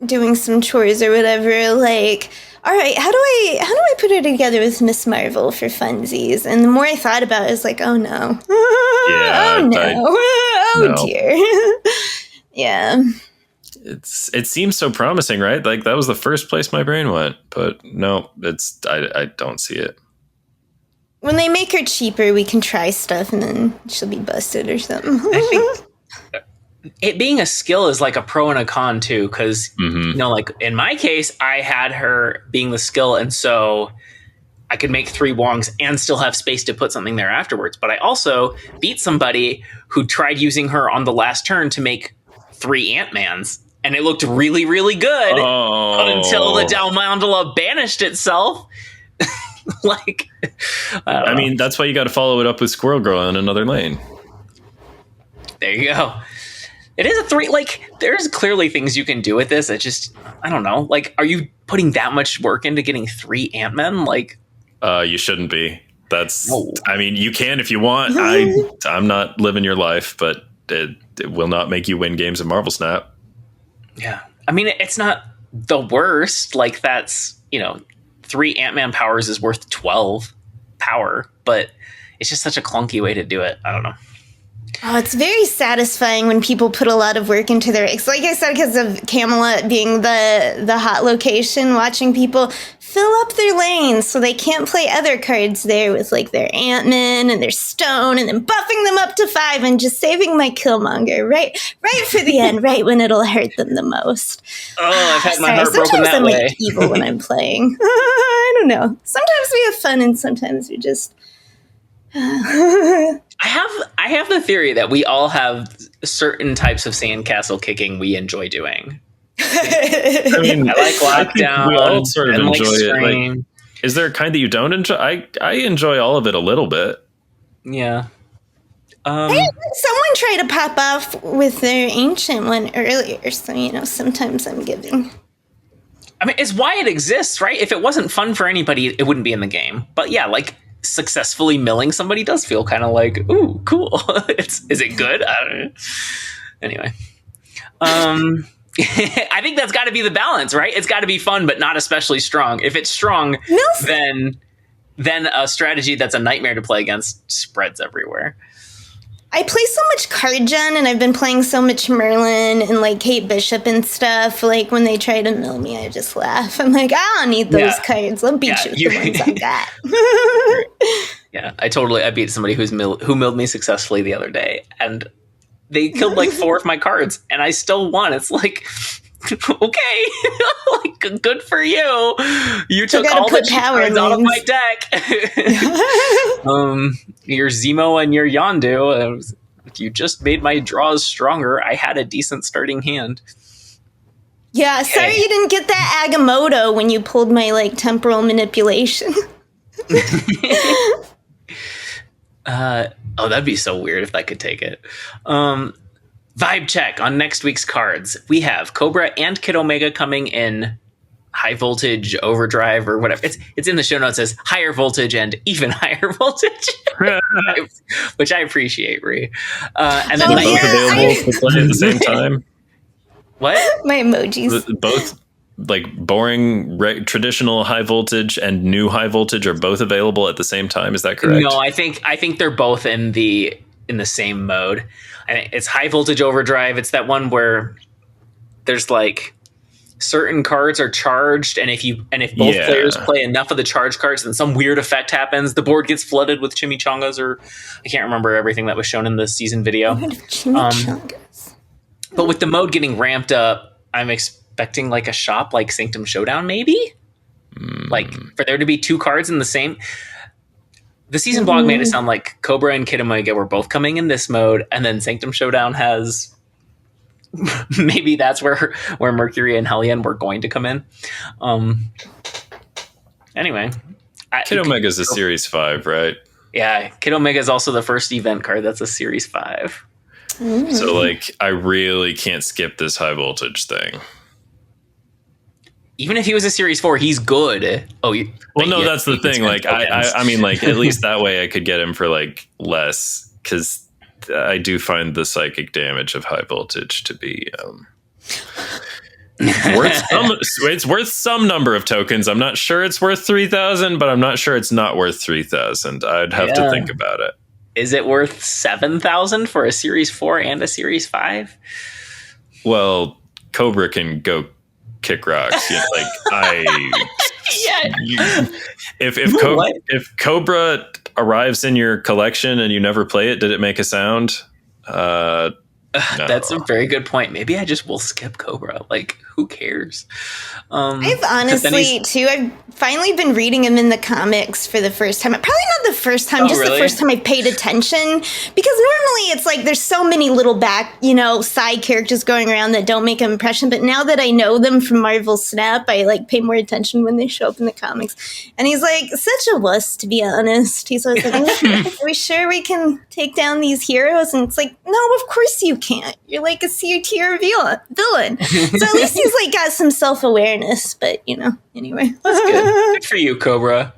doing some chores or whatever, all right, how do I put her together with Miss Marvel for funsies? And the more I thought about it, I was like, oh no. Yeah, oh no. dear. Yeah. It seems so promising, right? Like that was the first place my brain went, but no, I don't see it. When they make her cheaper, we can try stuff and then she'll be busted or something. I think it being a skill is like a pro and a con too, because like in my case, I had her being the skill, and so I could make 3 Wongs and still have space to put something there afterwards. But I also beat somebody who tried using her on the last turn to make 3 Ant-Mans, and it looked really, really good until the Dalmandula banished itself. Like, I mean, that's why you got to follow it up with Squirrel Girl in another lane. There you go. It is a 3. Like, there's clearly things you can do with this. It just, I don't know. Like, are you putting that much work into getting 3 Ant-Men? Like, you shouldn't be. I mean, you can if you want. I'm not living your life, but it will not make you win games of Marvel Snap. Yeah. I mean, it's not the worst. Like, that's, 3 Ant-Man powers is worth 12 power, but it's just such a clunky way to do it. I don't know. Oh, it's very satisfying when people put a lot of work into their... Like I said, because of Camelot being the hot location, watching people fill up their lanes so they can't play other cards there with like their Ant-Man and their Stone, and then buffing them up to 5 and just saving my Killmonger right for the end, right when it'll hurt them the most. Oh, I've had my heart broken that I'm way. Like evil when I'm playing. I don't know. Sometimes we have fun and sometimes we just... I have the theory that we all have certain types of sandcastle kicking we enjoy doing. I mean, I like Lockdown. We all sort of enjoy it. Like, is there a kind that you don't enjoy? I enjoy all of it a little bit. Yeah. Someone tried to pop off with their ancient one earlier, so sometimes I'm giving. I mean, it's why it exists, right? If it wasn't fun for anybody, it wouldn't be in the game. But yeah, like, successfully milling somebody does feel kind of like, ooh, cool. Is it good? I don't know. Anyway, I think that's got to be the balance, right? It's got to be fun, but not especially strong. If it's strong, then a strategy that's a nightmare to play against spreads everywhere. I play so much card gen, and I've been playing so much Merlin and like Kate Bishop and stuff. Like when they try to mill me, I just laugh. I'm like, I don't need those cards. I'll beat you with the ones I got. Yeah, I beat somebody who milled me successfully the other day, and they killed like 4 of my cards, and I still won. It's like, okay, like good for you. You took all the cheap cards out of my deck. Your Zemo and your Yondu. You just made my draws stronger. I had a decent starting hand. Yeah, sorry you didn't get that Agamotto when you pulled my like temporal manipulation. That'd be so weird if that could take it. Vibe check on next week's cards. We have Cobra and Kid Omega coming in high voltage overdrive or whatever. It's in the show notes as higher voltage and even higher voltage, which I appreciate, Ree. And then both available to play at the same time. What? My emojis. Both like boring traditional high voltage and new high voltage are both available at the same time. Is that correct? No, I think they're both in the same mode. And it's high voltage overdrive. It's that one where there's like certain cards are charged, and if both players play enough of the charged cards, then some weird effect happens. The board gets flooded with chimichangas, or I can't remember everything that was shown in the season video. Chimichangas. But with the mode getting ramped up, I'm expecting like a shop like Sanctum Showdown, maybe? Like for there to be 2 cards in the same. The season blog made it sound like Cobra and Kid Omega were both coming in this mode, and then Sanctum Showdown has. Maybe that's where Mercury and Hellion were going to come in. Anyway, Kid Omega is a Series 5, right? Yeah, Kid Omega is also the first event card that's a Series 5. So, like, I really can't skip this high voltage thing. Even if he was a Series 4, he's good. Oh, well, no, that's the thing. Like, I mean, like, at least that way I could get him for like less, because I do find the psychic damage of high voltage to be It's worth some number of tokens. I'm not sure it's worth 3,000, but I'm not sure it's not worth 3,000. I'd have to think about it. Is it worth 7,000 for a Series 4 and a Series 5? Well, Cobra can go kick rocks. Yeah, if Cobra arrives in your collection and you never play it, did it make a sound? No. That's a very good point. Maybe I just will skip Cobra. Like, who cares? I've honestly, too, I've finally been reading him in the comics for the first time. Probably not the first time, just really? The first time I paid attention. Because normally it's like there's so many little side characters going around that don't make an impression. But now that I know them from Marvel Snap, I like pay more attention when they show up in the comics. And he's like such a wuss, to be honest. He's always like, are we sure we can take down these heroes? And it's like, no, of course you can't. You're like a C-tier villain. So at least he's like got some self-awareness, but anyway. That's good. Good for you, Cobra.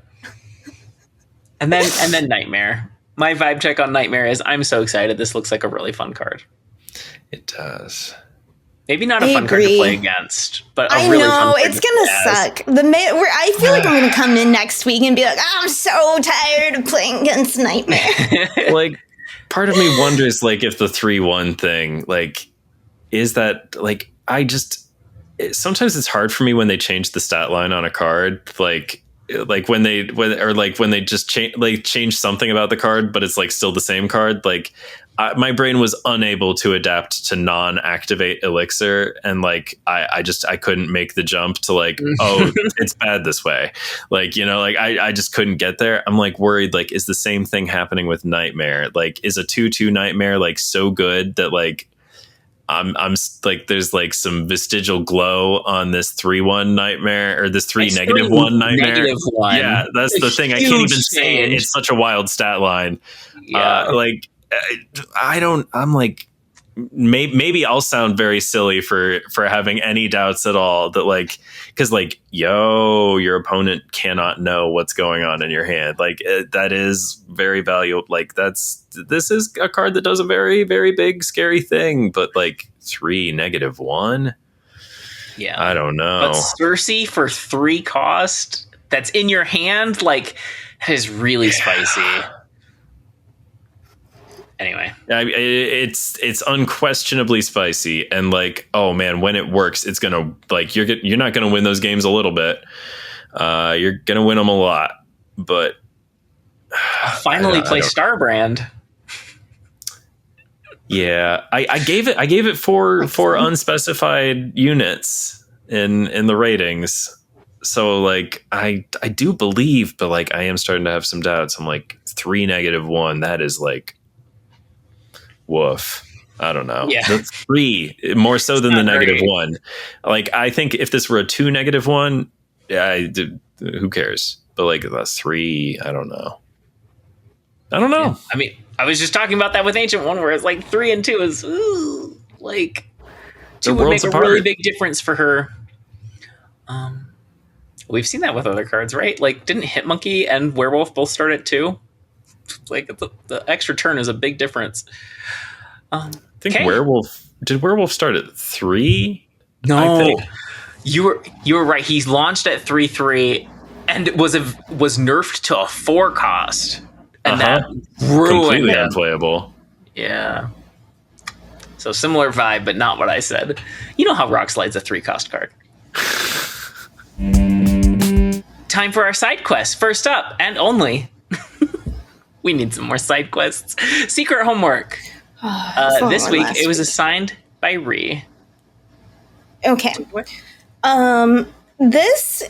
And then Nightmare. My vibe check on Nightmare is I'm so excited. This looks like a really fun card. It does. Maybe not a fun card to play against, but a really fun card. It's gonna suck. I feel like I'm gonna come in next week and be like, I'm so tired of playing against Nightmare. Like, part of me wonders, like, if the 3-1 thing, like, is that, like, sometimes it's hard for me when they change the stat line on a card, like when they just change something about the card, but it's like still the same card. Like, my brain was unable to adapt to non-activate elixir, and like I couldn't make the jump to like, oh, it's bad this way. Like, I just couldn't get there. I'm like worried, like, is the same thing happening with Nightmare? Like, is a 2/2 Nightmare like so good that like I'm like, there's like some vestigial glow on this 3-1 Nightmare, or this 3-1 Nightmare. -1. Yeah, that's the thing. I can't even say it. It's such a wild stat line. Yeah. I'm like, maybe I'll sound very silly for having any doubts at all that, like, because like, your opponent cannot know what's going on in your hand. Like, that is very valuable. Like, this is a card that does a very, very big, scary thing, but like 3-1. Yeah. I don't know. But Cersei for 3 cost that's in your hand, like, that is really spicy. Anyway, it's unquestionably spicy, and like, oh man, when it works, it's gonna, like, you're not gonna win those games a little bit. You're gonna win them a lot. But I'll finally play Starbrand. Yeah, I gave it 4 unspecified units in the ratings. So like, I do believe, but like, I am starting to have some doubts. I'm like, 3-1. That is like, woof. I don't know. Yeah. That's 3 more so than the -1. Like, I think if this were a 2-1, who cares? But like, that's 3. I don't know. Yeah. I mean, I was just talking about that with Ancient One, where it's like 3 and 2 is like 2 would make a really big difference for her. We've seen that with other cards, right? Like, didn't Hitmonkey and Werewolf both start at 2? Like, the extra turn is a big difference. I think Werewolf start at 3? No, I think. You were right. He's launched at 3/3 and was nerfed to a 4 cost, and that ruined completely him. Unplayable. Yeah. So similar vibe, but not what I said. You know how Rock Slide's a 3 cost card. Time for our side quest. First up, and only. We need some more side quests. Secret homework. This week, it was assigned by Ree. Okay. This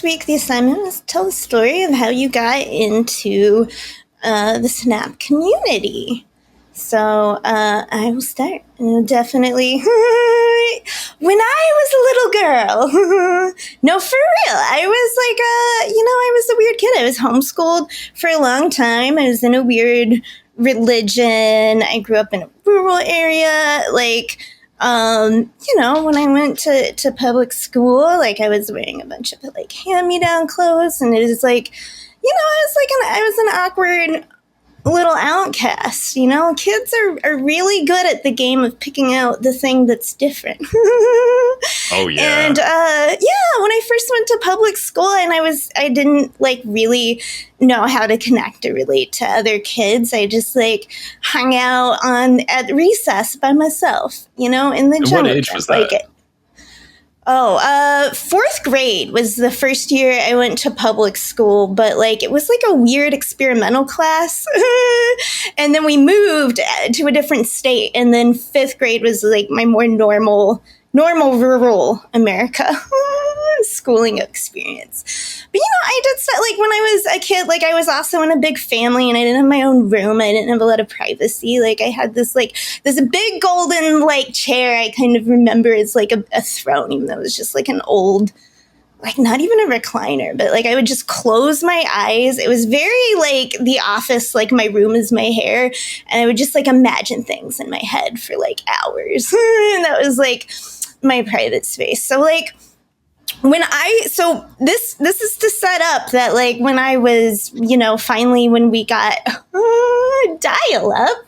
week, the assignment was to tell the story of how you got into the Snap community. So I will start. Definitely. When I was a little girl. No, for real. I was like, I was a weird kid. I was homeschooled for a long time. I was in a weird religion. I grew up in a rural area. Like, when I went to public school, like, I was wearing a bunch of like hand-me-down clothes, and it was like, I was an awkward little outcast, you know? Kids are really good at the game of picking out the thing that's different. Oh, yeah. And, when I first went to public school and I didn't, like, really know how to connect or relate to other kids. I just, like, hung out at recess by myself, you know, in the jungle. What age was that? Fourth grade was the first year I went to public school, but like it was like a weird experimental class. And then we moved to a different state. And then fifth grade was like my more normal rural America schooling experience. But, you know, I did stuff like when I was a kid, like I was also in a big family and I didn't have my own room. I didn't have a lot of privacy. Like I had this big golden like chair I kind of remember as like a throne, even though it was just like an old, like not even a recliner, but like I would just close my eyes. It was very like The Office, like my room is my hair. And I would just like imagine things in my head for like hours. And that was like my private space. So like, this is to set up that like when I was, you know, finally when we got dial-up,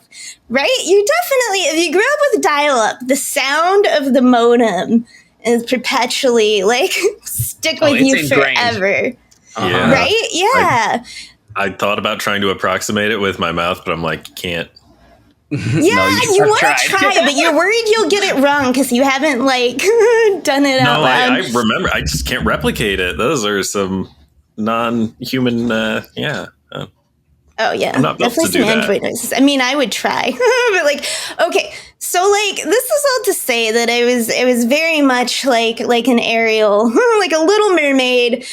right? You definitely, if you grew up with dial-up, the sound of the modem is perpetually like stick with you ingrained forever. Yeah. Right? Yeah. I thought about trying to approximate it with my mouth, but I'm like, you can't. Yeah, No, you want to try, but you're worried you'll get it wrong because you haven't like done it out loud. I remember. I just can't replicate it. Those are some non-human. Oh yeah, I'm not built definitely to do some that. Android noises. I mean, I would try, but like, okay, so like this is all to say that it was very much like an Ariel, like a Little Mermaid,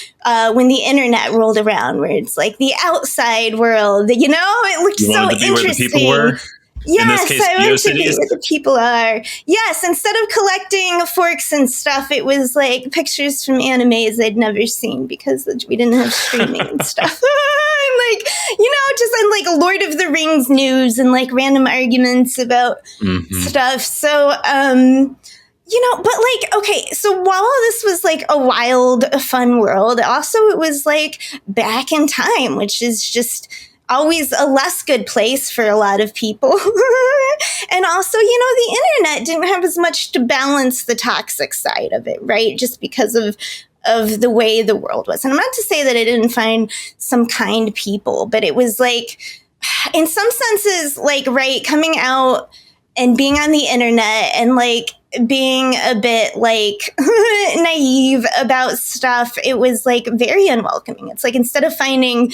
when the internet rolled around, where it's like the outside world. You know, it looked so interesting. Where the people were? Yes, case, I went to be GeoCities? where the people are. Yes, instead of collecting forks and stuff, it was like pictures from animes I'd never seen because we didn't have streaming and stuff. Like, you know, just in like Lord of the Rings news and like random arguments about stuff. So, you know, but like, okay, so while this was like a wild, fun world, also it was like back in time, which is just always a less good place for a lot of people. And also, you know, the internet didn't have as much to balance the toxic side of it, right? Just because of the way the world was. And I'm not to say that I didn't find some kind people, but it was like, in some senses, like, right, coming out and being on the internet and like being a bit like naive about stuff, it was like very unwelcoming. It's like instead of finding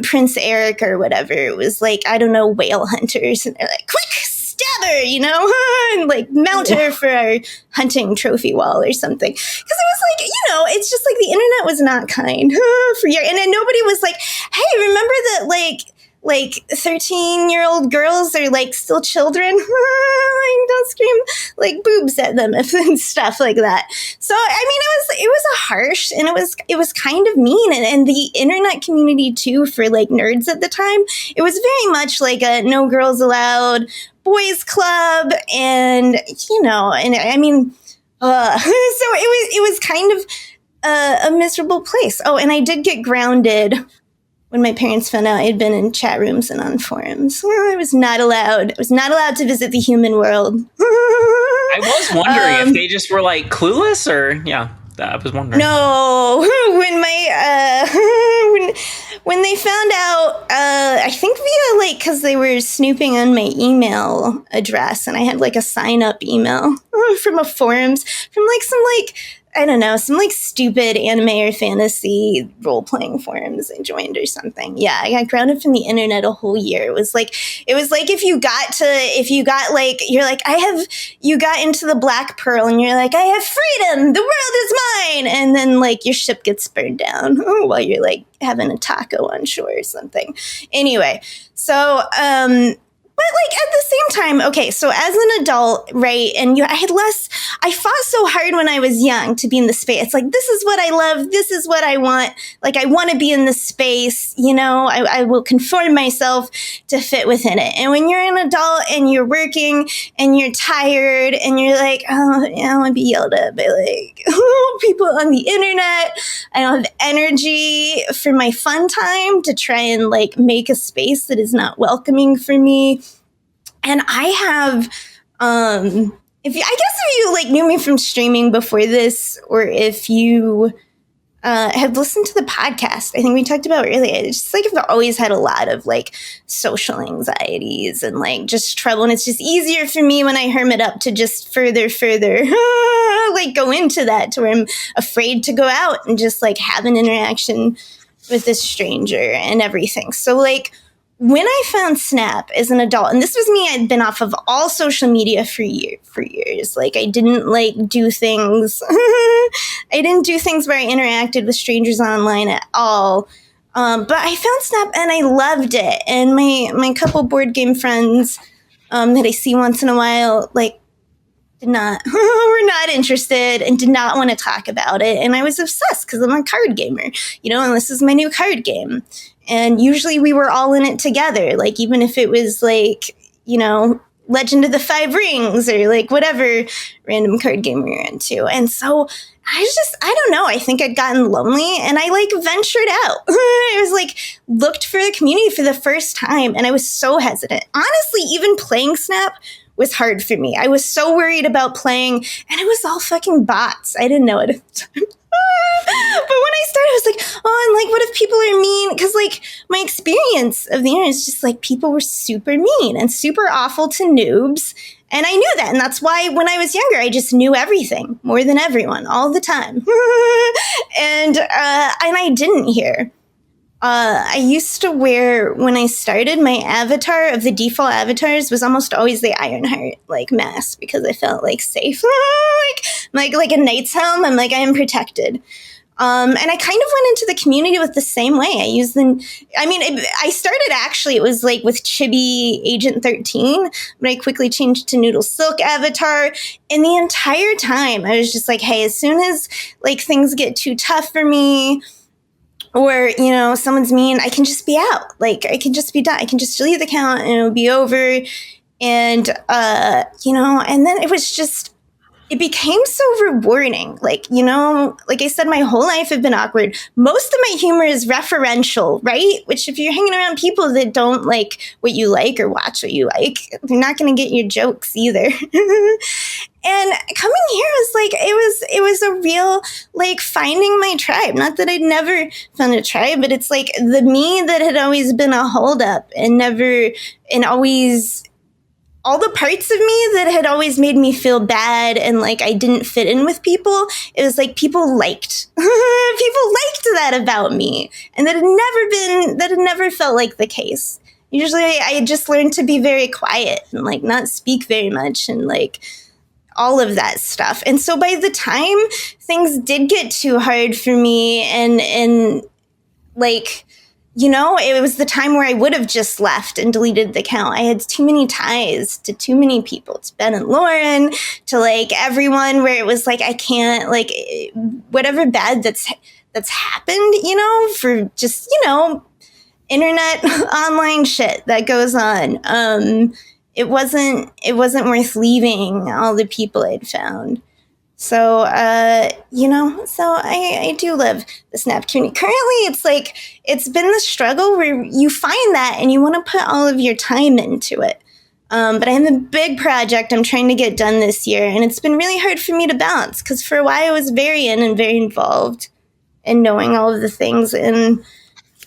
Prince Eric or whatever, it was like, I don't know, whale hunters, and they're like, quick, stab her, you know, and like mount her for our hunting trophy wall or something. Because it was like, you know, it's just like the internet was not kind for you, and then nobody was like, hey, remember that like 13-year-old girls are like still children. Like, don't scream like boobs at them and stuff like that. So I mean, it was a harsh, and it was kind of mean, and the internet community too, for like nerds at the time, it was very much like a no girls allowed boys club, and you know, and I mean, so it was kind of a miserable place. Oh, and I did get grounded when my parents found out I had been in chat rooms and on forums. I was not allowed to visit the human world. I was wondering if they just were like clueless, or I was wondering. No, when they found out, I think via like, because they were snooping on my email address, and I had like a sign up email from a forums from like some like, I don't know, some like stupid anime or fantasy role-playing forums I joined or something. Yeah, I got grounded from the internet a whole year. It was like if you got like, you're like, you got into the Black Pearl and you're like, I have freedom, the world is mine. And then like your ship gets burned down while you're like having a taco on shore or something. Anyway, so, But like at the same time, okay, so as an adult, right, and I fought so hard when I was young to be in the space. It's like, this is what I love, this is what I want. Like, I want to be in this space, you know, I will conform myself to fit within it. And when you're an adult and you're working and you're tired and you're like, oh, I want to be yelled at by like people on the internet. I don't have energy for my fun time to try and like make a space that is not welcoming for me. And I have, if you like knew me from streaming before this, or if you have listened to the podcast, I think we talked about earlier, it's just like I've always had a lot of like social anxieties and like just trouble. And it's just easier for me when I hermit up to just further, like go into that to where I'm afraid to go out and just like have an interaction with this stranger and everything. So like, when I found Snap as an adult, and this was me, I'd been off of all social media for years. Like, I didn't like do things. I didn't do things where I interacted with strangers online at all. But I found Snap and I loved it. And my couple board game friends that I see once in a while, like, were not interested and did not want to talk about it. And I was obsessed because I'm a card gamer, you know, and this is my new card game. And usually we were all in it together, like even if it was like, you know, Legend of the Five Rings or like whatever random card game we were into. And so I don't know, I think I'd gotten lonely and I like ventured out. I was like, looked for the community for the first time and I was so hesitant. Honestly, even playing Snap was hard for me. I was so worried about playing and it was all fucking bots. I didn't know it at the time. But when I started, I was like, oh, and like, what if people are mean? Because like my experience of the internet is just like people were super mean and super awful to noobs. And I knew that. And that's why when I was younger, I just knew everything more than everyone all the time. And I didn't hear. I used to wear, when I started, my avatar of the default avatars was almost always the Ironheart, like, mask, because I felt, like, safe. like a knight's helm, I'm like, I am protected. And I kind of went into the community with the same way. I started, actually, it was, like, with Chibi Agent 13, but I quickly changed to Noodle Silk avatar, and the entire time, I was just like, hey, as soon as, like, things get too tough for me, or, you know, someone's mean, I can just be out. Like, I can just be done. I can just delete the account and it'll be over. And, you know, and then it became so rewarding. Like, you know, like I said, my whole life had been awkward. Most of my humor is referential, right? Which if you're hanging around people that don't like what you like or watch what you like, they're not going to get your jokes either. And coming here was like, it was a real, like, finding my tribe. Not that I'd never found a tribe, but it's like the me that had always been a holdup and always, all the parts of me that had always made me feel bad and like I didn't fit in with people, it was like people liked that about me. And that had never felt like the case. Usually I had just learned to be very quiet and like not speak very much and like all of that stuff. And so by the time things did get too hard for me and like, you know, it was the time where I would have just left and deleted the account. I had too many ties to too many people, to Ben and Lauren, to like everyone, where it was like, I can't, like, whatever bad that's happened, you know, for just, you know, internet online shit that goes on. It wasn't worth leaving all the people I'd found. So, you know, so I do love the Snap community. Currently, it's like, it's been the struggle where you find that and you want to put all of your time into it. But I have a big project I'm trying to get done this year, and it's been really hard for me to balance because for a while I was very in and very involved in knowing all of the things. And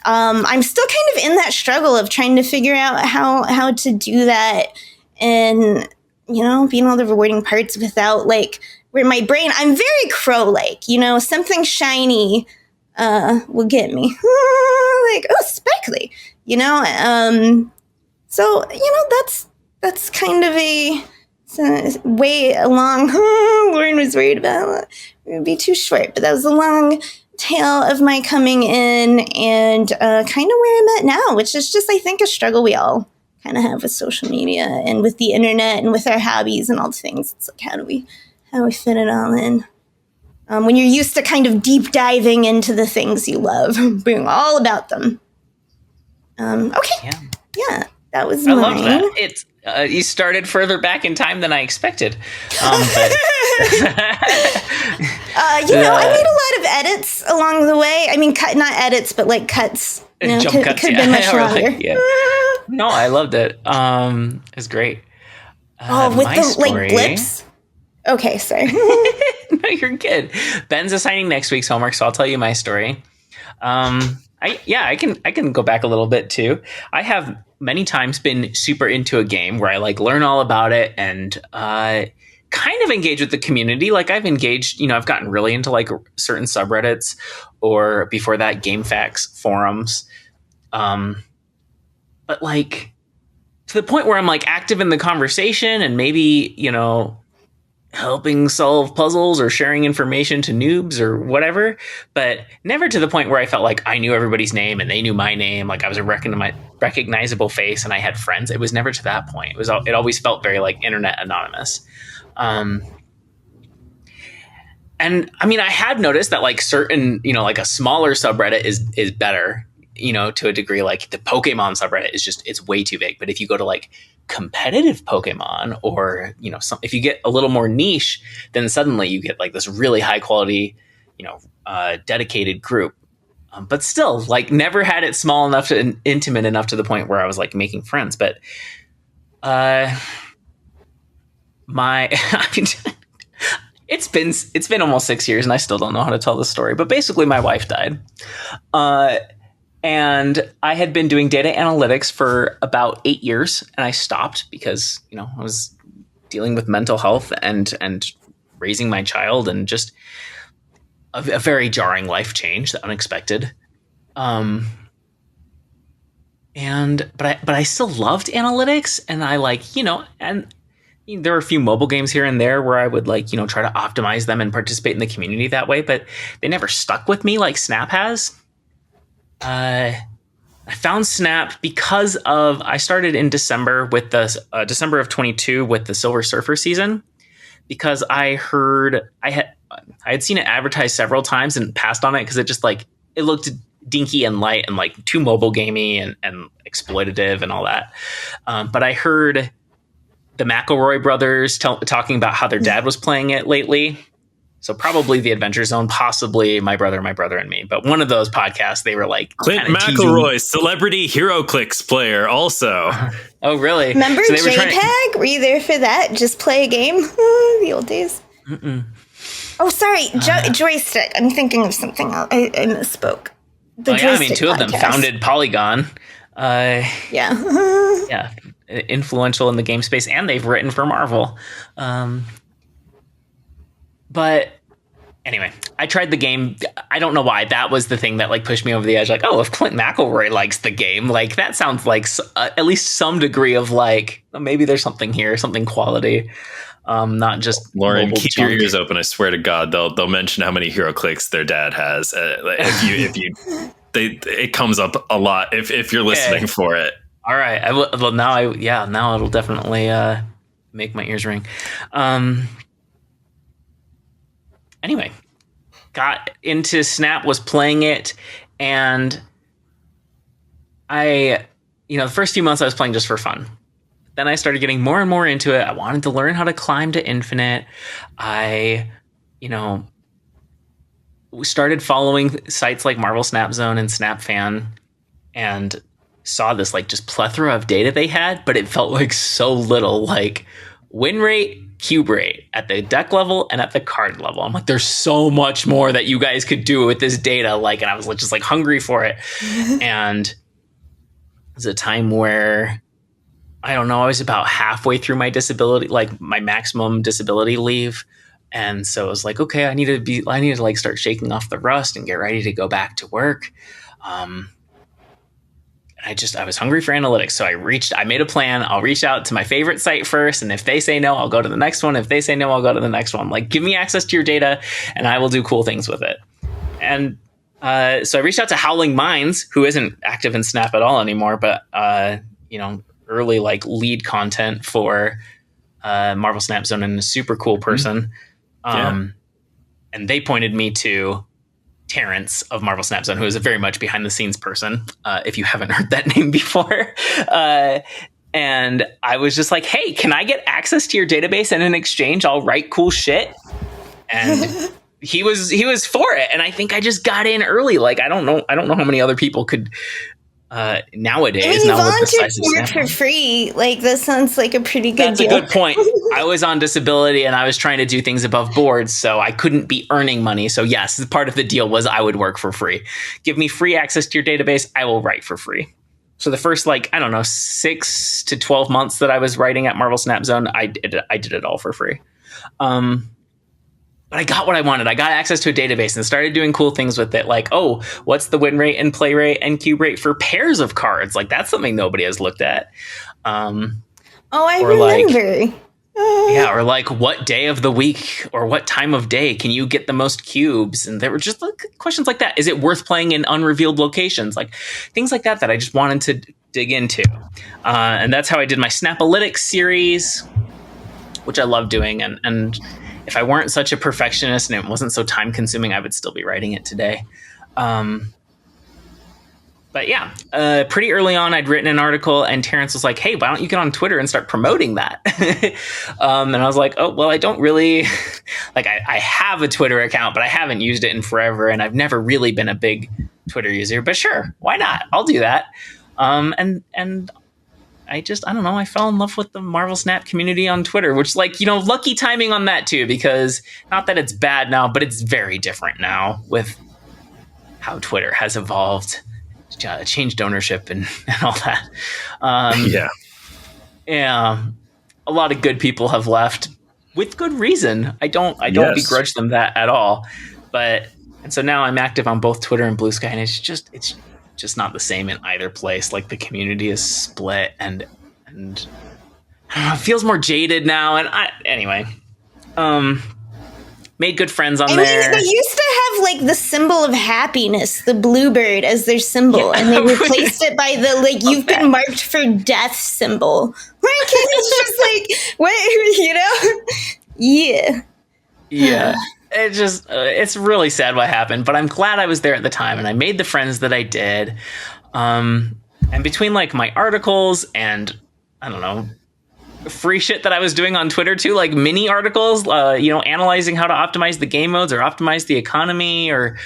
I'm still kind of in that struggle of trying to figure out how to do that and, you know, being all the rewarding parts without like, where my brain, I'm very crow-like, you know, something shiny will get me. Like, oh, sparkly, you know? So, you know, that's kind of a way along. Lauren was worried about it would be too short, but that was a long tale of my coming in and kind of where I'm at now, which is just, I think, a struggle we all kind of have with social media and with the internet and with our hobbies and all the things. It's like, how do we fit it all in? When you're used to kind of deep diving into the things you love, being all about them. Okay. Yeah, that was mine. I love that. It's you started further back in time than I expected. I made a lot of edits along the way. I mean, not edits, but like cuts. Jump cuts. Could have been much longer. No, I loved it. It's great. With the story, like blips. Okay, sorry. No, you're good. Ben's assigning next week's homework, so I'll tell you my story. I can go back a little bit too. I have many times been super into a game where I like learn all about it and kind of engage with the community. Like I've engaged, I've gotten really into like certain subreddits or before that GameFAQs forums. But like to the point where I'm like active in the conversation and maybe, helping solve puzzles or sharing information to noobs or whatever, but never to the point where I felt like I knew everybody's name and they knew my name. Like I was a recognizable face and I had friends. It was never to that point. It always felt very like internet anonymous. And I mean, I had noticed that like certain, like a smaller subreddit is better, to a degree. Like the Pokemon subreddit is it's way too big. But if you go to like competitive Pokemon or, if you get a little more niche, then suddenly you get like this really high quality, dedicated group. But still like never had it small enough and intimate enough to the point where I was like making friends. But it's been almost 6 years and I still don't know how to tell the story, but basically my wife died. And I had been doing data analytics for about 8 years and I stopped because, I was dealing with mental health and raising my child and just a very jarring life change, unexpected. But I still loved analytics and I like, and there were a few mobile games here and there where I would like, try to optimize them and participate in the community that way, but they never stuck with me like Snap has. I found Snap because I started in December with the December of 22 with the Silver Surfer season, because I heard I had seen it advertised several times and passed on it because it just like it looked dinky and light and like too mobile gamey and exploitative and all that. But I heard the McElroy brothers talking about how their dad was playing it lately. So probably the Adventure Zone, possibly my brother and me. But one of those podcasts, they were like Clint McElroy, celebrity HeroClix player, also. Oh, really? Remember JPEG? Were you there for that? Just play a game? The old days. Mm-mm. Oh, sorry, Joystick. I'm thinking of something else. I misspoke. Two of them founded Polygon. Yeah, influential in the game space, and they've written for Marvel. But anyway, I tried the game. I don't know why. That was the thing that like pushed me over the edge. Like, if Clint McElroy likes the game, like that sounds like at least some degree of like maybe there's something here, something quality. Not just Lauren. Keep your ears open. I swear to God, they'll mention how many HeroClix their dad has. It comes up a lot if you're listening for it. All right. I will. Well, now it'll definitely make my ears ring. Anyway, got into Snap, was playing it, and the first few months I was playing just for fun. Then I started getting more and more into it. I wanted to learn how to climb to infinite. I, started following sites like Marvel Snap Zone and Snap Fan and saw this like just plethora of data they had, but it felt like so little, like win rate, cube rate at the deck level and at the card level. I'm like, there's so much more that you guys could do with this data. Like, and I was just like hungry for it. And it was a time where I don't know, I was about halfway through my disability, like my maximum disability leave. And so I was like, okay, I need to like start shaking off the rust and get ready to go back to work. I was hungry for analytics. So I made a plan. I'll reach out to my favorite site first. And if they say no, I'll go to the next one. If they say no, I'll go to the next one. Like, give me access to your data and I will do cool things with it. And so I reached out to Howling Minds, who isn't active in Snap at all anymore, but, early like lead content for Marvel Snap Zone, and a super cool person. And they pointed me to Terrence of Marvel Snap Zone, who is a very much behind the scenes person. If you haven't heard that name before. And I was just like, hey, can I get access to your database, and in exchange, I'll write cool shit? And he was for it. And I think I just got in early. Like, I don't know how many other people could nowadays. I mean, you now with the volunteered size of to work Snap for free. Like, that sounds like a pretty good That's deal. a good point. I was on disability and I was trying to do things above board, so I couldn't be earning money. So yes, part of the deal was I would work for free. Give me free access to your database, I will write for free. So the first, 6 to 12 months that I was writing at Marvel Snap Zone, I did it all for free. But I got what I wanted. I got access to a database and started doing cool things with it. Like, oh, what's the win rate and play rate and cube rate for pairs of cards? Like, that's something nobody has looked at. I remember. Yeah, or like what day of the week or what time of day can you get the most cubes? And there were just questions like that. Is it worth playing in unrevealed locations? Like things like that I just wanted to dig into. And that's how I did my Snapalytics series, which I love doing. And if I weren't such a perfectionist and it wasn't so time consuming, I would still be writing it today. But yeah, pretty early on, I'd written an article and Terrence was like, hey, why don't you get on Twitter and start promoting that? And I was like, oh, well, I don't really I have a Twitter account, but I haven't used it in forever. And I've never really been a big Twitter user, but sure, why not? I'll do that. And I don't know. I fell in love with the Marvel Snap community on Twitter, which lucky timing on that too, because not that it's bad now, but it's very different now with how Twitter has evolved. Changed ownership and all that. Yeah, a lot of good people have left with good reason. I don't begrudge them that at all. And so now I'm active on both Twitter and Blue Sky, and it's just not the same in either place. Like the community is split, and I don't know, it feels more jaded now. And anyway. Made good friends on there. They used to have the symbol of happiness, the bluebird, as their symbol, and they replaced it by the you've been marked for death symbol. It's just what, Yeah. Yeah. It's really sad what happened, but I'm glad I was there at the time and I made the friends that I did. And between my articles and I don't know, free shit that I was doing on Twitter too, like mini articles, analyzing how to optimize the game modes or optimize the economy or,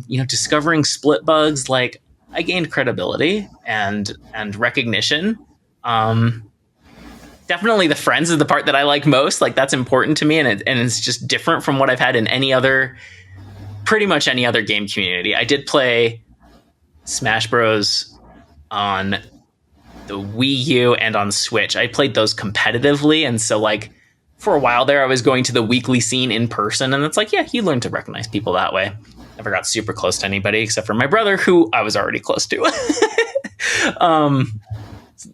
discovering split bugs. Like I gained credibility and recognition. Definitely the friends is the part that I like most. Like that's important to me. And it's just different from what I've had in pretty much any other game community. I did play Smash Bros on the Wii U and on Switch. I played those competitively. And so for a while there, I was going to the weekly scene in person. And it's you learn to recognize people that way. Never got super close to anybody except for my brother, who I was already close to.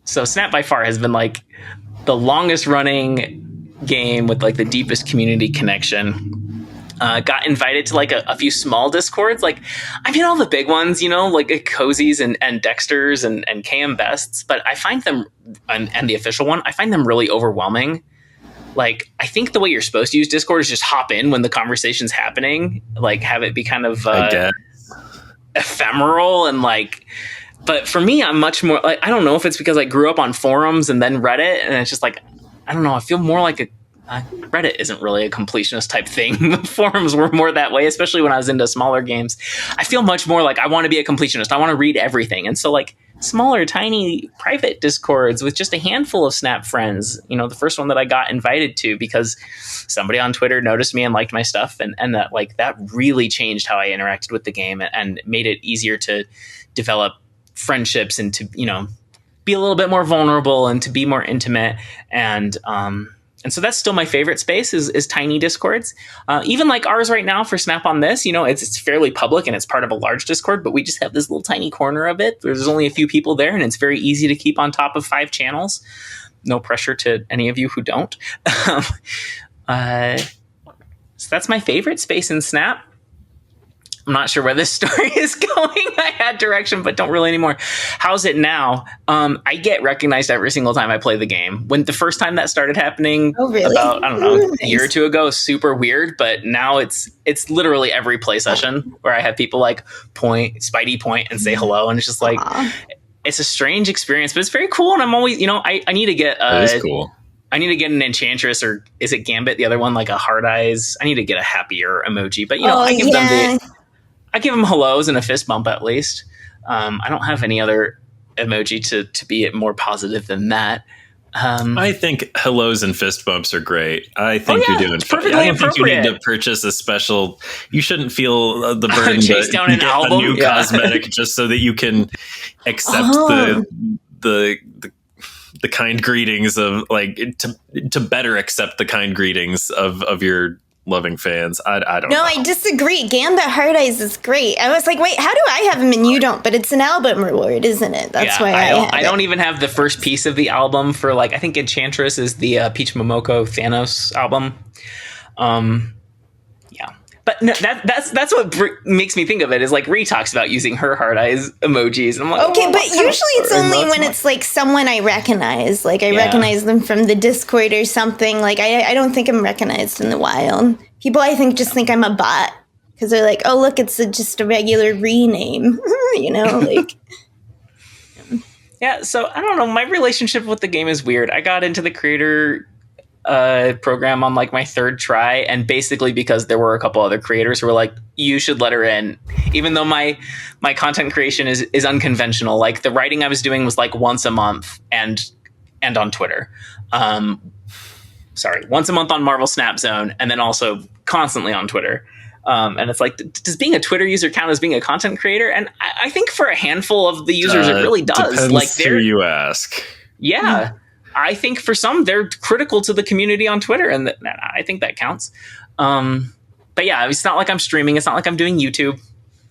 So Snap by far has been the longest running game with the deepest community connection. Got invited to a few small discords. All the big ones, Cozy's and Dexter's and KM Bests, but I find them, and the official one, I find them really overwhelming. I think the way you're supposed to use Discord is just hop in when the conversation's happening, have it be kind of ephemeral and but for me, I'm much more I don't know if it's because I grew up on forums and then Reddit, and it's just I don't know, I feel more like Reddit isn't really a completionist type thing. The forums were more that way, especially when I was into smaller games. I feel much more I want to be a completionist. I want to read everything. And so smaller, tiny, private discords with just a handful of Snap friends, the first one that I got invited to because somebody on Twitter noticed me and liked my stuff. And that that really changed how I interacted with the game and made it easier to develop friendships and to, be a little bit more vulnerable and to be more intimate. And so that's still my favorite space is tiny discords. Even ours right now for Snap on This, it's fairly public and it's part of a large Discord, but we just have this little tiny corner of it. There's only a few people there and it's very easy to keep on top of 5 channels. No pressure to any of you who don't. So that's my favorite space in Snap. I'm not sure where this story is going. I had direction, but don't really anymore. How's it now? I get recognized every single time I play the game. When the first time that started happening, about, I don't know, a year or two ago, was super weird. But now it's literally every play session where I have people like Spidey point and say hello. And it's just like, it's a strange experience, but it's very cool. And I'm always, I need to get, it is cool. I need to get an Enchantress, or is it Gambit? The other one, like a heart eyes. I need to get a happier emoji, but I give them hellos and a fist bump at least. I don't have any other emoji to be more positive than that. I think hellos and fist bumps are great. I think you're doing perfectly I don't think you appropriate. need to purchase a special. You shouldn't feel the burden Chase to down an get album? a new cosmetic just so that you can accept the kind greetings of like to better accept the kind greetings of your loving fans. I don't know. No, I disagree. Gambit Heart Eyes is great. I was like, wait, how do I have them and you don't? But it's an album reward, isn't it? That's why I don't even have the first piece of the album for like, I think Enchantress is the Peach Momoko Thanos album. But no, that's what makes me think of it, is like Ree talks about using her heart eyes emojis. And I'm like, okay, but usually it's only when it's like someone I recognize. Like I recognize them from the Discord or something. Like I don't think I'm recognized in the wild. People I think just think I'm a bot because they're like, oh look, it's just a regular Ree name, like. Yeah, so I don't know. My relationship with the game is weird. I got into the creator program on like my third try, and basically because there were a couple other creators who were like, you should let her in, even though my content creation is unconventional. Like the writing I was doing was like once a month and on Twitter. Once a month on Marvel Snap Zone, and then also constantly on Twitter. And it's like, does being a Twitter user count as being a content creator? And I think for a handful of the users, it really does. Depends like who you ask. Yeah. I think for some, they're critical to the community on Twitter, and I think that counts. But yeah, it's not like I'm streaming. It's not like I'm doing YouTube.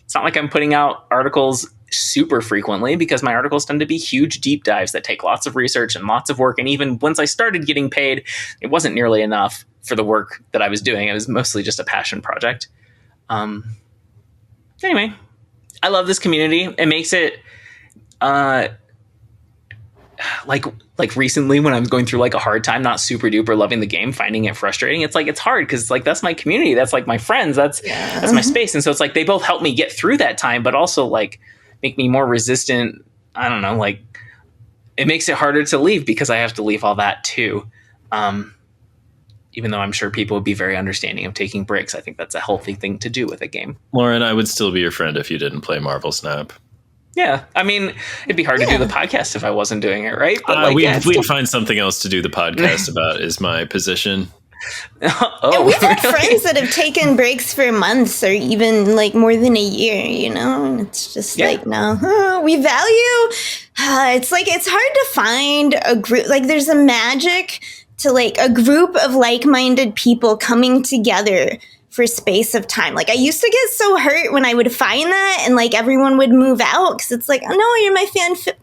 It's not like I'm putting out articles super frequently, because my articles tend to be huge deep dives that take lots of research and lots of work. And even once I started getting paid, it wasn't nearly enough for the work that I was doing. It was mostly just a passion project. Anyway, I love this community. It makes it like recently when I'm going through like a hard time, not super duper loving the game, finding it frustrating. It's like, it's hard because like, that's my community. That's like my friends. That's my space. And so it's like, they both help me get through that time, but also like make me more resistant. I don't know, like it makes it harder to leave because I have to leave all that too. Even though I'm sure people would be very understanding of taking breaks. I think that's a healthy thing to do with a game. Lauren, I would still be your friend if you didn't play Marvel Snap. Yeah, I mean, it'd be hard to do the podcast if I wasn't doing it, right? But we'd find something else to do the podcast about, is my position. And we've had friends that have taken breaks for months or even like more than a year, and it's just like, no, we value. It's like, it's hard to find a group. Like there's a magic to like a group of like-minded people coming together for space of time. Like I used to get so hurt when I would find that and like everyone would move out because it's like, oh no, you're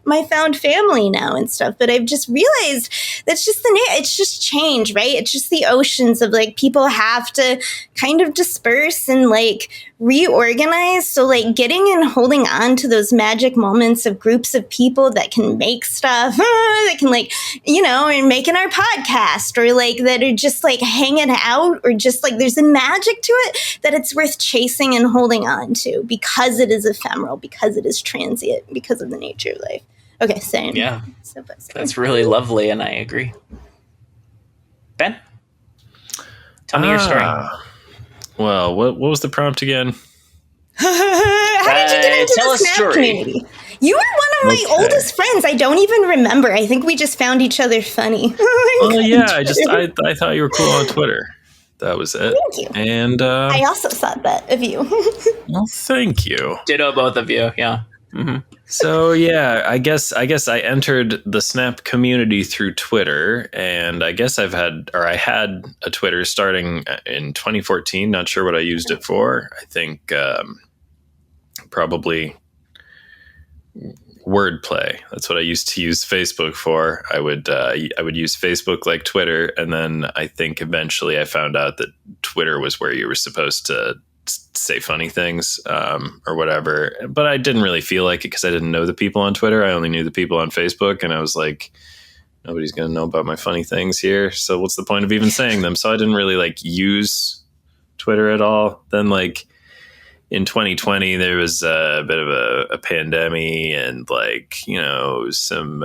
my found family now and stuff. But I've just realized that's just it's just change, right? It's just the oceans of like people have to kind of disperse and like reorganize. So like getting and holding on to those magic moments of groups of people that can make stuff, that can like, and making our podcast, or like that are just like hanging out, or just like there's a magic to it that it's worth chasing and holding on to because it is ephemeral, because it is transient, because of the nature of life. Okay, same. Yeah, that's really lovely, and I agree. Ben, tell me your story. Well, what was the prompt again? How did you get into the Snap community? You were one of my oldest friends. I don't even remember. I think we just found each other funny. Yeah, I thought you were cool on Twitter. That was it. Thank you. And I also thought that of you. Well, thank you. Ditto, both of you. Yeah. Mm-hmm. So yeah, I guess I entered the Snap community through Twitter, and I guess I had a Twitter starting in 2014. Not sure what I used it for. I think probably wordplay. That's what I used to use Facebook for. I would use Facebook like Twitter, and then I think eventually I found out that Twitter was where you were supposed to say funny things or whatever. But I didn't really feel like it because I didn't know the people on Twitter. I only knew the people on Facebook, and I was like, nobody's going to know about my funny things here. So what's the point of even saying them? So I didn't really like use Twitter at all. Then like in 2020, there was a bit of a pandemic and like, you know, some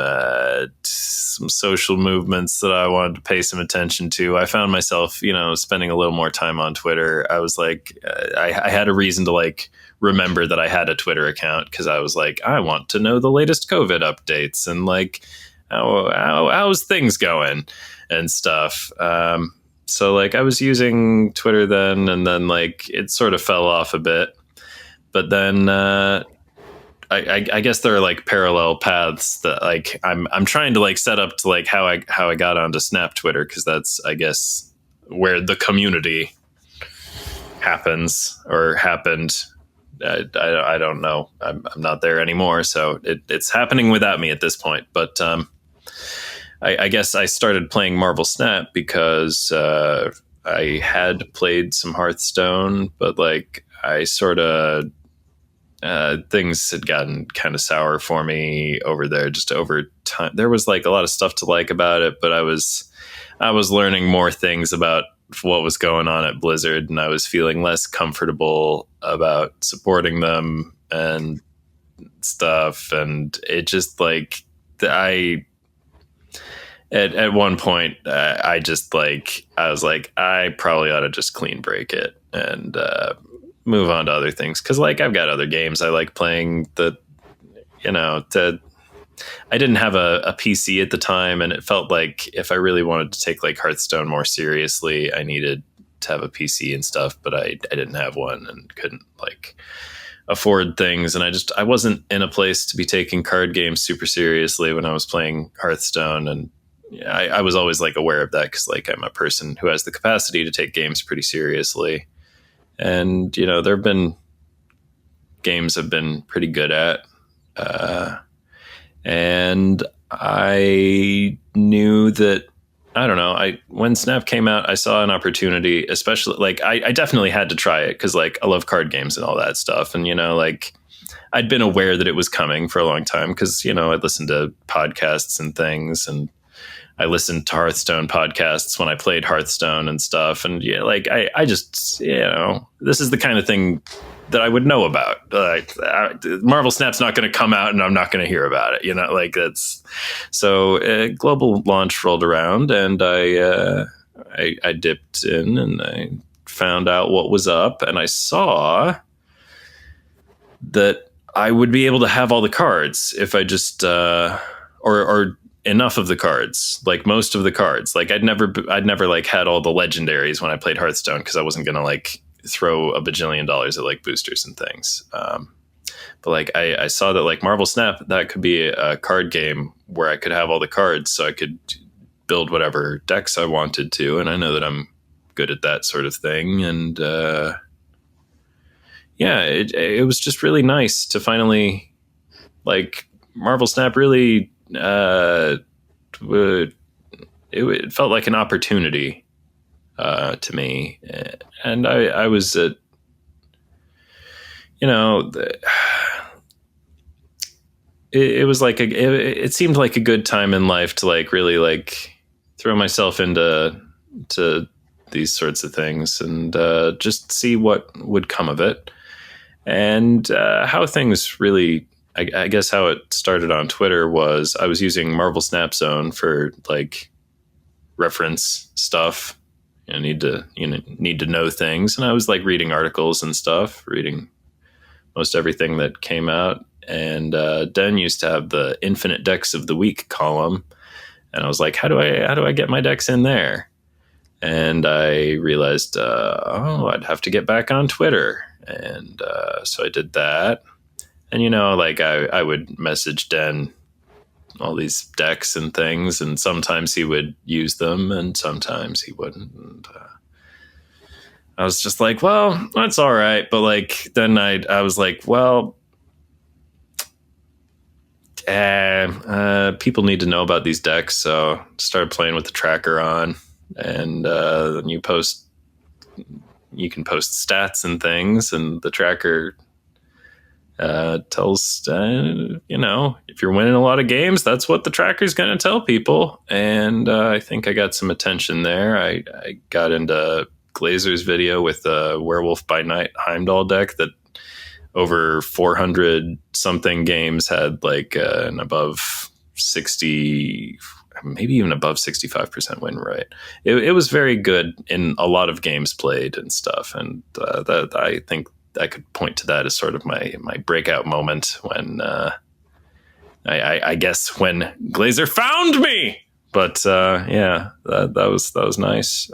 social movements that I wanted to pay some attention to. I found myself, you know, spending a little more time on Twitter. I was like, I had a reason to like remember that I had a Twitter account because I was like, I want to know the latest COVID updates and like how's things going and stuff. So like I was using Twitter then, and then like it sort of fell off a bit. But then I guess there are like parallel paths that like I'm trying to like set up to like how I got onto Snap Twitter, because that's I guess where the community happens or happened. I don't know. I'm not there anymore, so it's happening without me at this point. But I guess I started playing Marvel Snap because I had played some Hearthstone, but like I sort of things had gotten kind of sour for me over there just over time. There was like a lot of stuff to like about it, but I was learning more things about what was going on at Blizzard, and I was feeling less comfortable about supporting them and stuff. And it just like at one point, I just like, I was like, I probably ought to just clean break it and move on to other things. Cause like I've got other games I like playing I didn't have a PC at the time, and it felt like if I really wanted to take like Hearthstone more seriously, I needed to have a PC and stuff, but I didn't have one and couldn't like afford things. And I wasn't in a place to be taking card games super seriously when I was playing Hearthstone. And I was always like aware of that because like I'm a person who has the capacity to take games pretty seriously. And, you know, there have been games I've been pretty good at. And I knew that, I don't know, when Snap came out, I saw an opportunity, especially like I definitely had to try it because like I love card games and all that stuff. And, you know, like I'd been aware that it was coming for a long time because, you know, I'd listened to podcasts and things, and I listened to Hearthstone podcasts when I played Hearthstone and stuff. And yeah, like I just, you know, this is the kind of thing that I would know about. Like Marvel Snap's not going to come out and I'm not going to hear about it. You know, like that's so global launch rolled around, and I dipped in and I found out what was up, and I saw that I would be able to have all the cards if I just or enough of the cards, like most of the cards. Like I'd never like had all the legendaries when I played Hearthstone because I wasn't gonna like throw a bajillion dollars at like boosters and things. But like I saw that like Marvel Snap, that could be a card game where I could have all the cards, so I could build whatever decks I wanted to. And I know that I'm good at that sort of thing. And yeah, it was just really nice to finally like Marvel Snap really. It felt like an opportunity to me, and I was you know, it was like it seemed like a good time in life to like really like throw myself into these sorts of things and just see what would come of it, and how things really. I guess how it started on Twitter was I was using Marvel Snap Zone for like reference stuff. You need to know things, and I was like reading articles and stuff, reading most everything that came out. And Den used to have the Infinite Decks of the Week column, and I was like, how do I get my decks in there? And I realized, I'd have to get back on Twitter, and so I did that. And, you know, like I would message Den all these decks and things, and sometimes he would use them and sometimes he wouldn't. And I was just like, well, that's all right. But like, then I was like, well, people need to know about these decks. So started playing with the tracker on, and then you post you can post stats and things, and the tracker tells, if you're winning a lot of games, that's what the tracker's going to tell people. And I think I got some attention there. I got into Glazer's video with a Werewolf by Night Heimdall deck that over 400 something games had like an above 60, maybe even above 65% win rate. It was very good in a lot of games played and stuff. And that I think I could point to that as sort of my breakout moment when I guess when Glazer found me. But that was nice.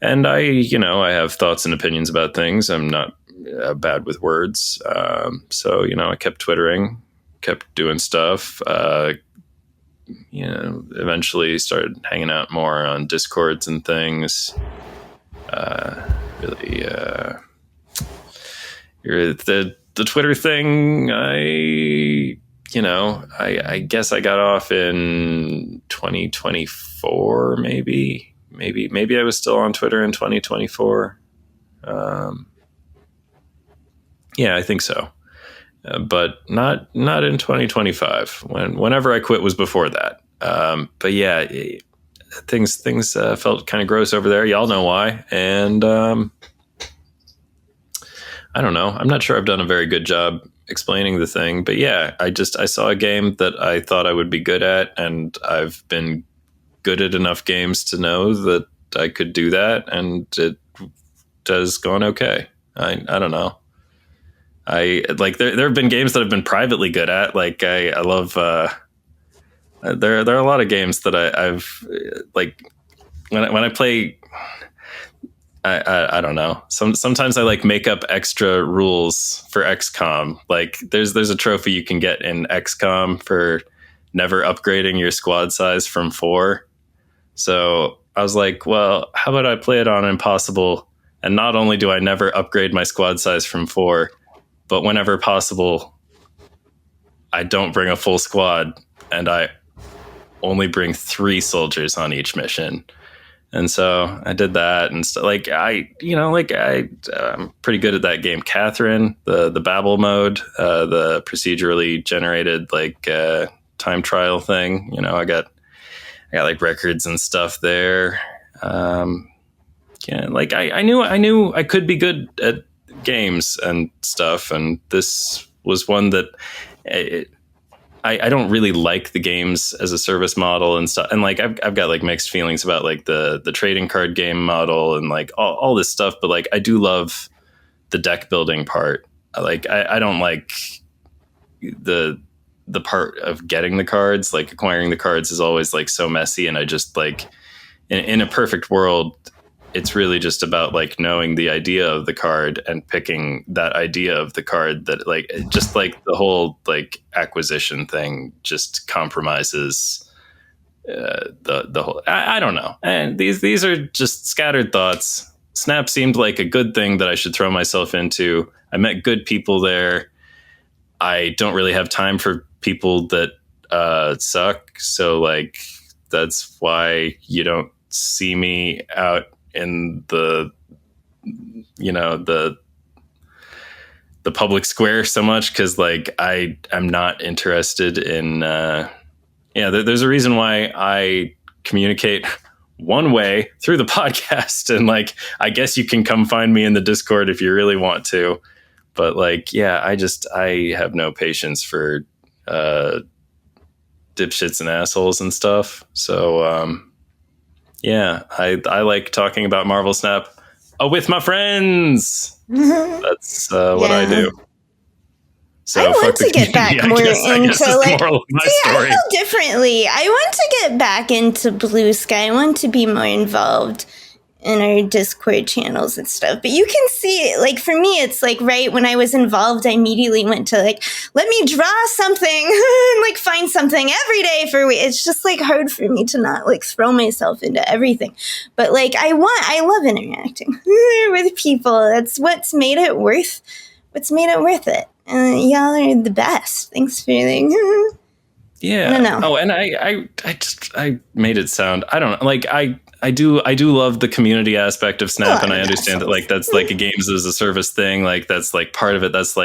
And I have thoughts and opinions about things. I'm not bad with words. So, I kept twittering, kept doing stuff. Eventually started hanging out more on Discords and things. The Twitter thing, I guess I got off in 2024, maybe I was still on Twitter in 2024. Yeah, I think so. But not in 2025. Whenever I quit was before that. But yeah, things felt kind of gross over there. Y'all know why. And I don't know. I'm not sure I've done a very good job explaining the thing. But yeah, I saw a game that I thought I would be good at, and I've been good at enough games to know that I could do that, and it has gone okay. I don't know. I like there have been games that I've been privately good at. Like I love there are a lot of games that I've like when I play. I don't know. Sometimes I like make up extra rules for XCOM. Like there's a trophy you can get in XCOM for never upgrading your squad size from 4. So I was like, well, how about I play it on Impossible? And not only do I never upgrade my squad size from 4, but whenever possible, I don't bring a full squad, and I only bring 3 soldiers on each mission. And so I did that, and I'm pretty good at that game. Catherine, the Babel mode, the procedurally generated time trial thing. I got like records and stuff there. I knew I could be good at games and stuff, and this was one that I don't really like the games as a service model and stuff, and like I've got like mixed feelings about like the trading card game model and like all this stuff, but like I do love the deck building part. I don't like the part of getting the cards. Like acquiring the cards is always like so messy, and I just like in a perfect world, it's really just about like knowing the idea of the card and picking that idea of the card that like just like the whole like acquisition thing just compromises the whole. I don't know. And these are just scattered thoughts. Snap seemed like a good thing that I should throw myself into. I met good people there. I don't really have time for people that suck. So like that's why you don't see me out in the public square so much, because like I'm not interested in there's a reason why I communicate one way through the podcast, and like I guess you can come find me in the Discord if you really want to, but like I have no patience for dipshits and assholes and stuff. So I like talking about Marvel Snap with my friends. That's what I do. So I want to get back more into like moral of my story. I feel differently. I want to get back into Blue Sky. I want to be more involved in our Discord channels and stuff. But you can see, like, for me, it's like right when I was involved, I immediately went to like, let me draw something and like find something every day for it's just like hard for me to not like throw myself into everything. But like I love interacting with people. That's what's made it worth it. And y'all are the best. Thanks for like yeah. I don't know. Oh, and I made it sound, I don't know, like I do love the community aspect of Snap, and I understand that like that's like a games as a service thing. Like that's like part of it. That's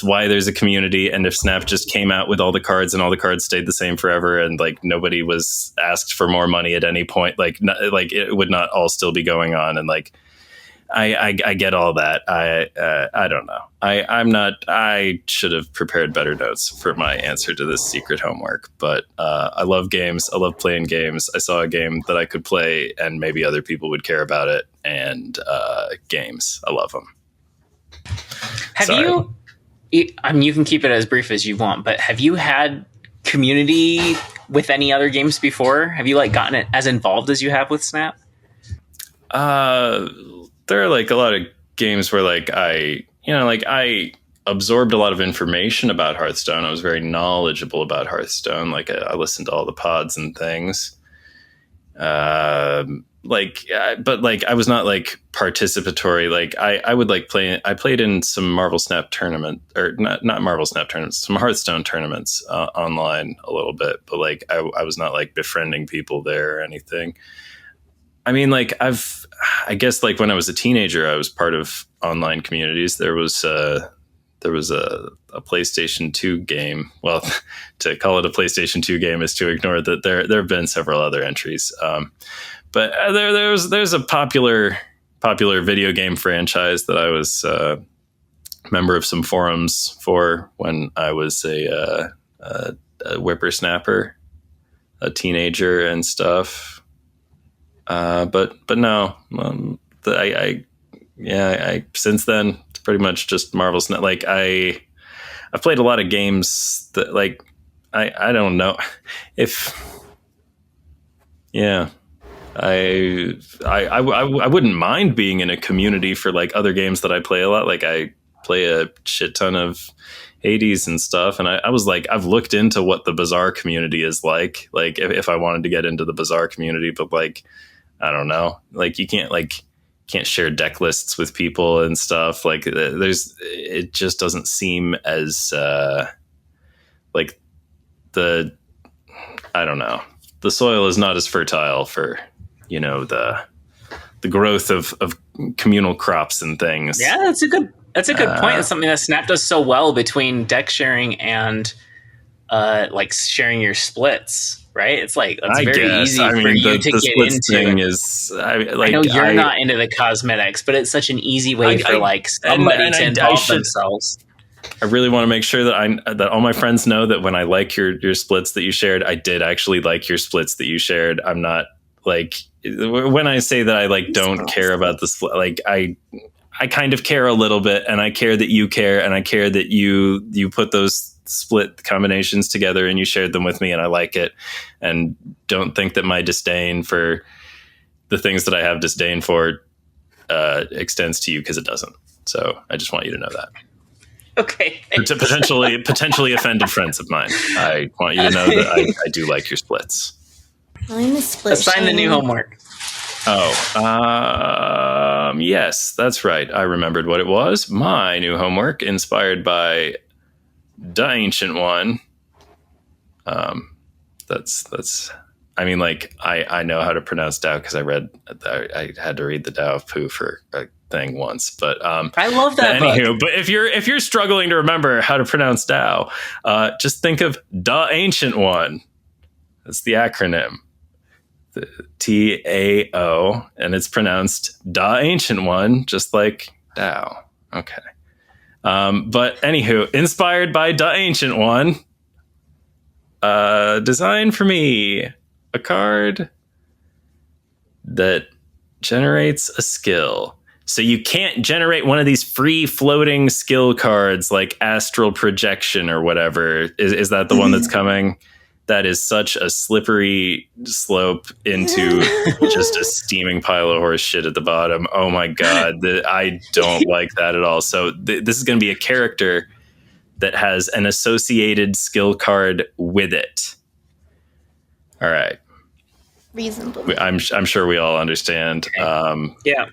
why there's a community. And if Snap just came out with all the cards and all the cards stayed the same forever, and like nobody was asked for more money at any point, like it would not all still be going on. And like I get all that. I don't know. I should have prepared better notes for my answer to this secret homework, but I love games. I love playing games. I saw a game that I could play and maybe other people would care about it. And games, I love them. I mean, you can keep it as brief as you want, but have you had community with any other games before? Have you like gotten it as involved as you have with Snap? There are like a lot of games where like I absorbed a lot of information about Hearthstone. I was very knowledgeable about Hearthstone. Like I listened to all the pods and things. But like I was not like participatory. Like I would like play. I played in some Marvel Snap tournament, or not Marvel Snap tournaments, some Hearthstone tournaments online a little bit. But like I was not like befriending people there or anything. I mean, like I guess like when I was a teenager, I was part of online communities. There was a PlayStation 2 game. Well, to call it a PlayStation 2 game is to ignore that there have been several other entries. But there's a popular video game franchise that I was a member of some forums for when I was a whippersnapper, a teenager and stuff. But no, I since then it's pretty much just Marvel Snap. Like I've played a lot of games that like I don't know if I wouldn't mind being in a community for like other games that I play a lot. Like I play a shit ton of Hades and stuff, and I was like, I've looked into what the Bazaar community is like if I wanted to get into the Bazaar community, but like I don't know, like you can't share deck lists with people and stuff. Like it just doesn't seem as like I don't know, the soil is not as fertile for, you know, the growth of communal crops and things. Yeah, that's a good point. It's something that Snap does so well between deck sharing and like sharing your splits. Right, it's like easy for you to get into. Thing is, I know you're not into the cosmetics, but it's such an easy way for like somebody to involve themselves. I really want to make sure that all my friends know that when I like your splits that you shared, I did actually like your splits that you shared. I'm not like, when I say that I like don't care about the split, like I kind of care a little bit, and I care that you care, and I care that you put those split combinations together and you shared them with me, and I like it. And don't think that my disdain for the things that I have disdain for extends to you, because it doesn't. So I just want you to know that. Okay. To potentially offended friends of mine, I want you to know that I do like your splits. I'm a split. Assign the new homework. Oh, yes, that's right. I remembered what it was. My new homework, inspired by the Ancient One. That's. I mean, like I know how to pronounce Tao because I had to read the Tao of Pooh for a thing once. But I love that. Anywho, but if you're struggling to remember how to pronounce Tao, just think of the Ancient One. That's the acronym. The TAO, and it's pronounced the Ancient One, just like Tao. Okay. But anywho, inspired by the Ancient One, designed for me a card that generates a skill. So you can't generate one of these free floating skill cards like Astral Projection or whatever. Is that the one that's coming? That is such a slippery slope into just a steaming pile of horse shit at the bottom. Oh my God. I don't like that at all. So this is going to be a character that has an associated skill card with it. All right. Reasonable. I'm sure we all understand. Yeah.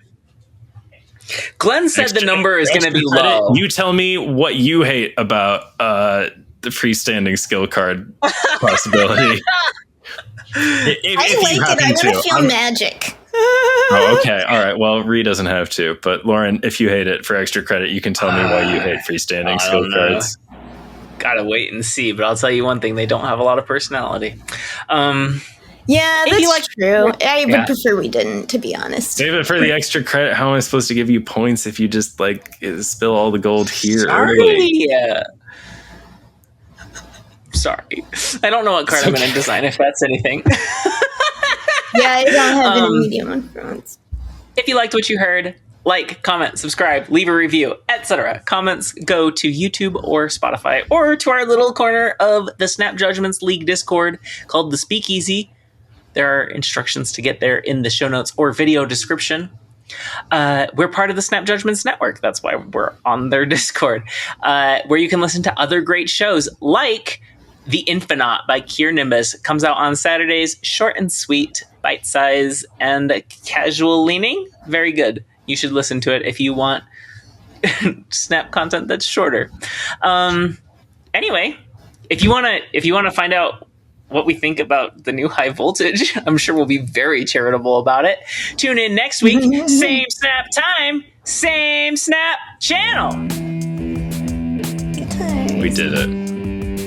Glenn said the number is going to be low. You tell me what you hate about the freestanding skill card possibility. I like it. I want to feel magic. Oh, okay. All right. Well, Ree doesn't have to. But Lauren, if you hate it, for extra credit, you can tell me why you hate freestanding skill cards. Gotta wait and see. But I'll tell you one thing: they don't have a lot of personality. Yeah, that's true. I would prefer we didn't, to be honest. Save it for the extra credit. How am I supposed to give you points if you just spill all the gold here early? Sorry. I don't know what card I'm going to design, if that's anything. Yeah, I don't have any medium on fronts. If you liked what you heard, like, comment, subscribe, leave a review, etc. Comments go to YouTube or Spotify or to our little corner of the Snap Judgments League Discord called the Speakeasy. There are instructions to get there in the show notes or video description. We're part of the Snap Judgments Network. That's why we're on their Discord, where you can listen to other great shows like The InfiNOT by Kier Nimbus. Comes out on Saturdays, short and sweet, bite size, and casual leaning. Very good. You should listen to it if you want Snap content that's shorter. Anyway, if you want to find out what we think about the new High Voltage, I'm sure we'll be very charitable about it. Tune in next week. Same Snap time, same Snap channel. We did it.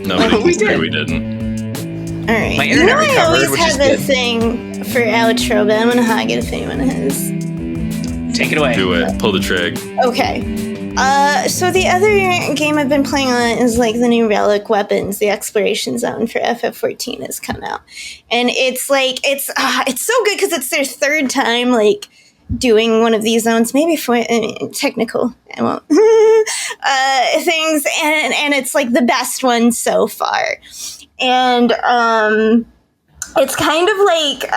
Nobody can say we didn't. All right. My internet recovered, I always which have is a good. thing for outro, but I'm going to hog it if anyone has. Take it away. Do it. Pull the trig. Okay. So the other game I've been playing on is like the new Relic Weapons, the Exploration Zone for FF14 has come out. And it's like, it's so good because it's their third time like doing one of these zones, maybe for technical, I won't, things. And it's like the best one so far. And it's kind of like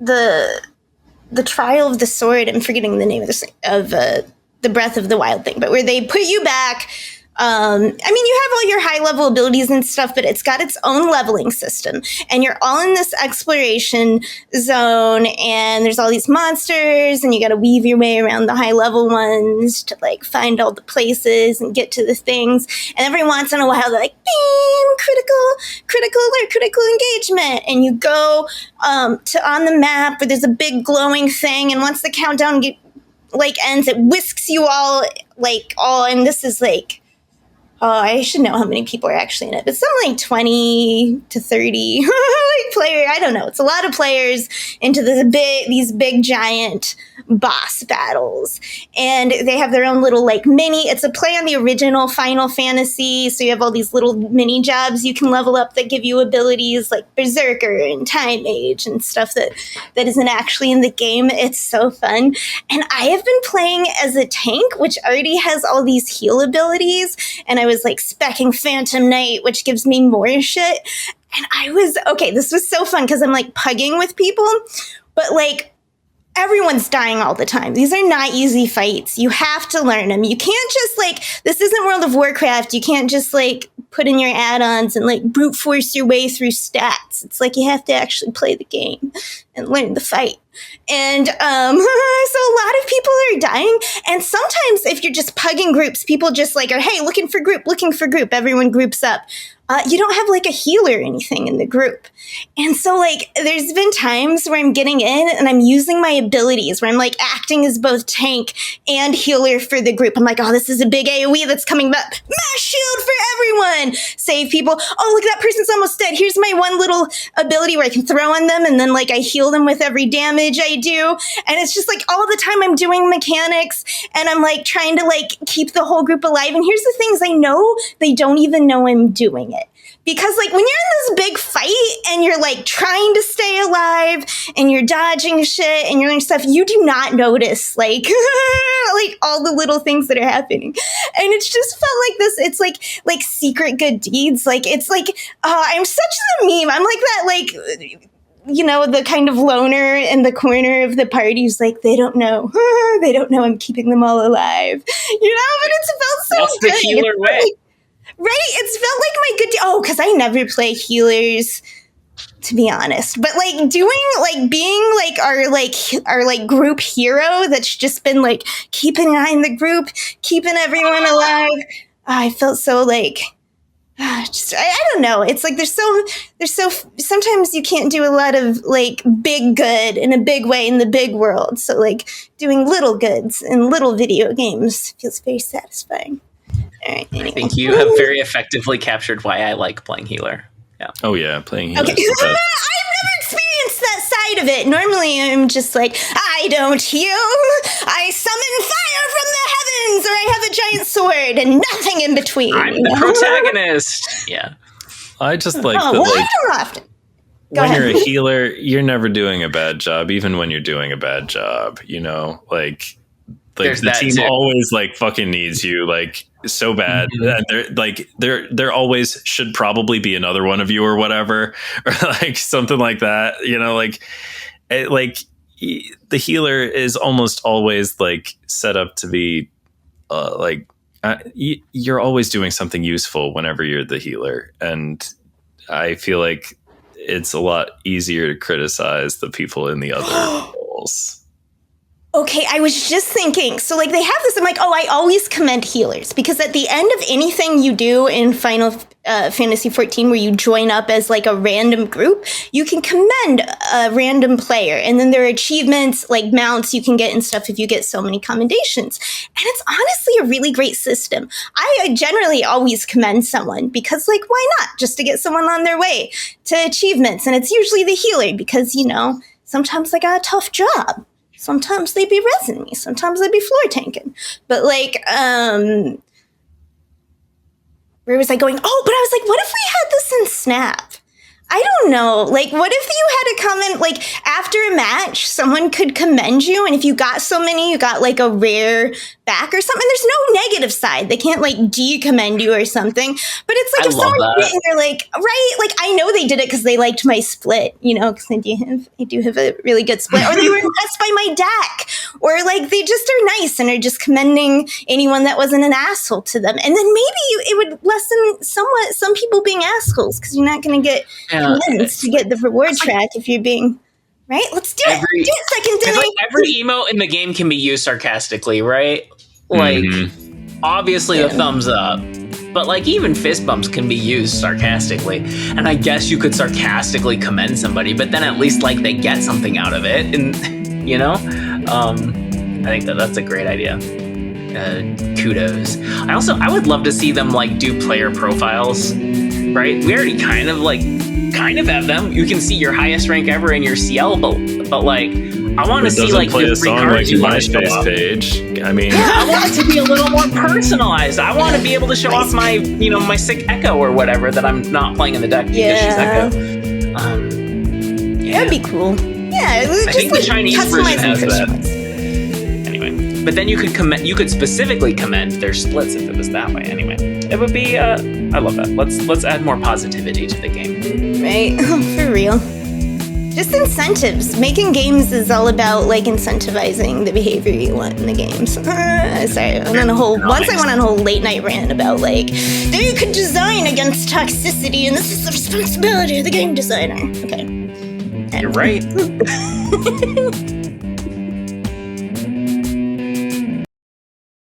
the Trial of the Sword. I'm forgetting the name of the Breath of the Wild thing, but where they put you back. I mean, you have all your high level abilities and stuff, but it's got its own leveling system, and you're all in this exploration zone, and there's all these monsters, and you got to weave your way around the high level ones to like find all the places and get to the things. And every once in a while, they're like, "Bam, critical alert, critical engagement," and you go to on the map where there's a big glowing thing, and once the countdown ends, it whisks you all and this is like. Oh, I should know how many people are actually in it, but something like 20 to 30 player. I don't know. It's a lot of players into these big giant boss battles, and they have their own little mini. It's a play on the original Final Fantasy, so you have all these little mini jobs you can level up that give you abilities like Berserker and Time Mage and stuff that isn't actually in the game. It's so fun, and I have been playing as a tank, which already has all these heal abilities, and I was speccing Phantom Knight, which gives me more shit. And this was so fun because I'm pugging with people, but everyone's dying all the time. These are not easy fights. You have to learn them. You can't just this isn't World of Warcraft. You can't just put in your add-ons and brute force your way through stats. It's you have to actually play the game and learn the fight. And so a lot of people are dying. And sometimes if you're just pugging groups, people just are, hey, looking for group. Everyone groups up. You don't have a healer or anything in the group. And so there's been times where I'm getting in and I'm using my abilities where I'm acting as both tank and healer for the group. I'm oh, this is a big AoE that's coming back. Mass shield for everyone. Save people. Oh, look, that person's almost dead. Here's my one little ability where I can throw on them and then I heal them with every damage I do. And it's just all the time I'm doing mechanics and I'm trying to keep the whole group alive. And here's the things I know they don't even know I'm doing it. Because when you're in this big fight and you're trying to stay alive and you're dodging shit and you're doing stuff, you do not notice all the little things that are happening. And it's just felt this. It's like secret good deeds. I'm such a meme. I'm that the kind of loner in the corner of the party who's they don't know. They don't know I'm keeping them all alive. But it's felt so That's good. the healer way. Right, it's felt my good because I never play healers, to be honest. But doing being our group hero that's just been keeping an eye on the group, keeping everyone alive. I felt so I don't know. It's like there's so sometimes you can't do a lot of like big good in a big way in the big world. So like doing little goods in little video games feels very satisfying. All right, anyway. I think you have very effectively captured why I like playing healer. Yeah. Oh yeah, playing healer. Okay. I've never experienced that side of it. Normally I'm just like, I don't heal. I summon fire from the heavens, or I have a giant sword and nothing in between. I'm the protagonist. Yeah. I just like that. Like, often. When you're a healer, you're never doing a bad job, even when you're doing a bad job. You know, like the team always like fucking needs you like so bad. And there always should probably be another one of you or whatever, or like something like that. You know, like the healer is almost always like set up to be you're always doing something useful whenever you're the healer, and I feel like it's a lot easier to criticize the people in the other roles. Okay, I was just thinking, so like they have this, I'm like, oh, I always commend healers, because at the end of anything you do in Final Fantasy 14 where you join up as like a random group, you can commend a random player, and then there are achievements like mounts you can get and stuff if you get so many commendations. And it's honestly a really great system. I generally always commend someone because like, why not? Just to get someone on their way to achievements. And it's usually the healer because, you know, sometimes I got a tough job. Sometimes they be resin me. Sometimes they be floor tanking. But like, where was I going? Oh, but I was like, what if we had this in Snap? I don't know. Like, what if you had a comment, like, after a match, someone could commend you, and if you got so many, you got, like, a rare back or something. There's no negative side. They can't, like, de-commend you or something. But it's like, if someone's sitting there, like, right? Like, I know they did it because they liked my split, you know, because I do have a really good split. Or they were impressed by my deck. Or, like, they just are nice and are just commending anyone that wasn't an asshole to them. And then maybe it would lessen somewhat some people being assholes, because you're not going to get to get the reward track if you're being right. Let's do it. Do it, second day. Like every emote in the game can be used sarcastically, right? Like obviously the thumbs up, but like even fist bumps can be used sarcastically. And I guess you could sarcastically commend somebody, but then at least like they get something out of it, and you know, I think that's a great idea. Kudos. I would love to see them like do player profiles. Right? We already kind of have them. You can see your highest rank ever in your CL, but like I want to see like the free cards like your MySpace page. I mean, I want it to be a little more personalized. I want to be able to show off my, you know, my sick Echo or whatever that I'm not playing in the deck because she's Echo. That'd be cool. Yeah, I think the Chinese version has that. Anyway, but then you could specifically commend their splits if it was that way. Anyway, it would be. I love that. Let's add more positivity to the game. Right, for real. Just incentives. Making games is all about like incentivizing the behavior you want in the games. Sorry, I went on a whole late night rant about like they could design against toxicity, and this is the responsibility of the game designer. Okay, you're right.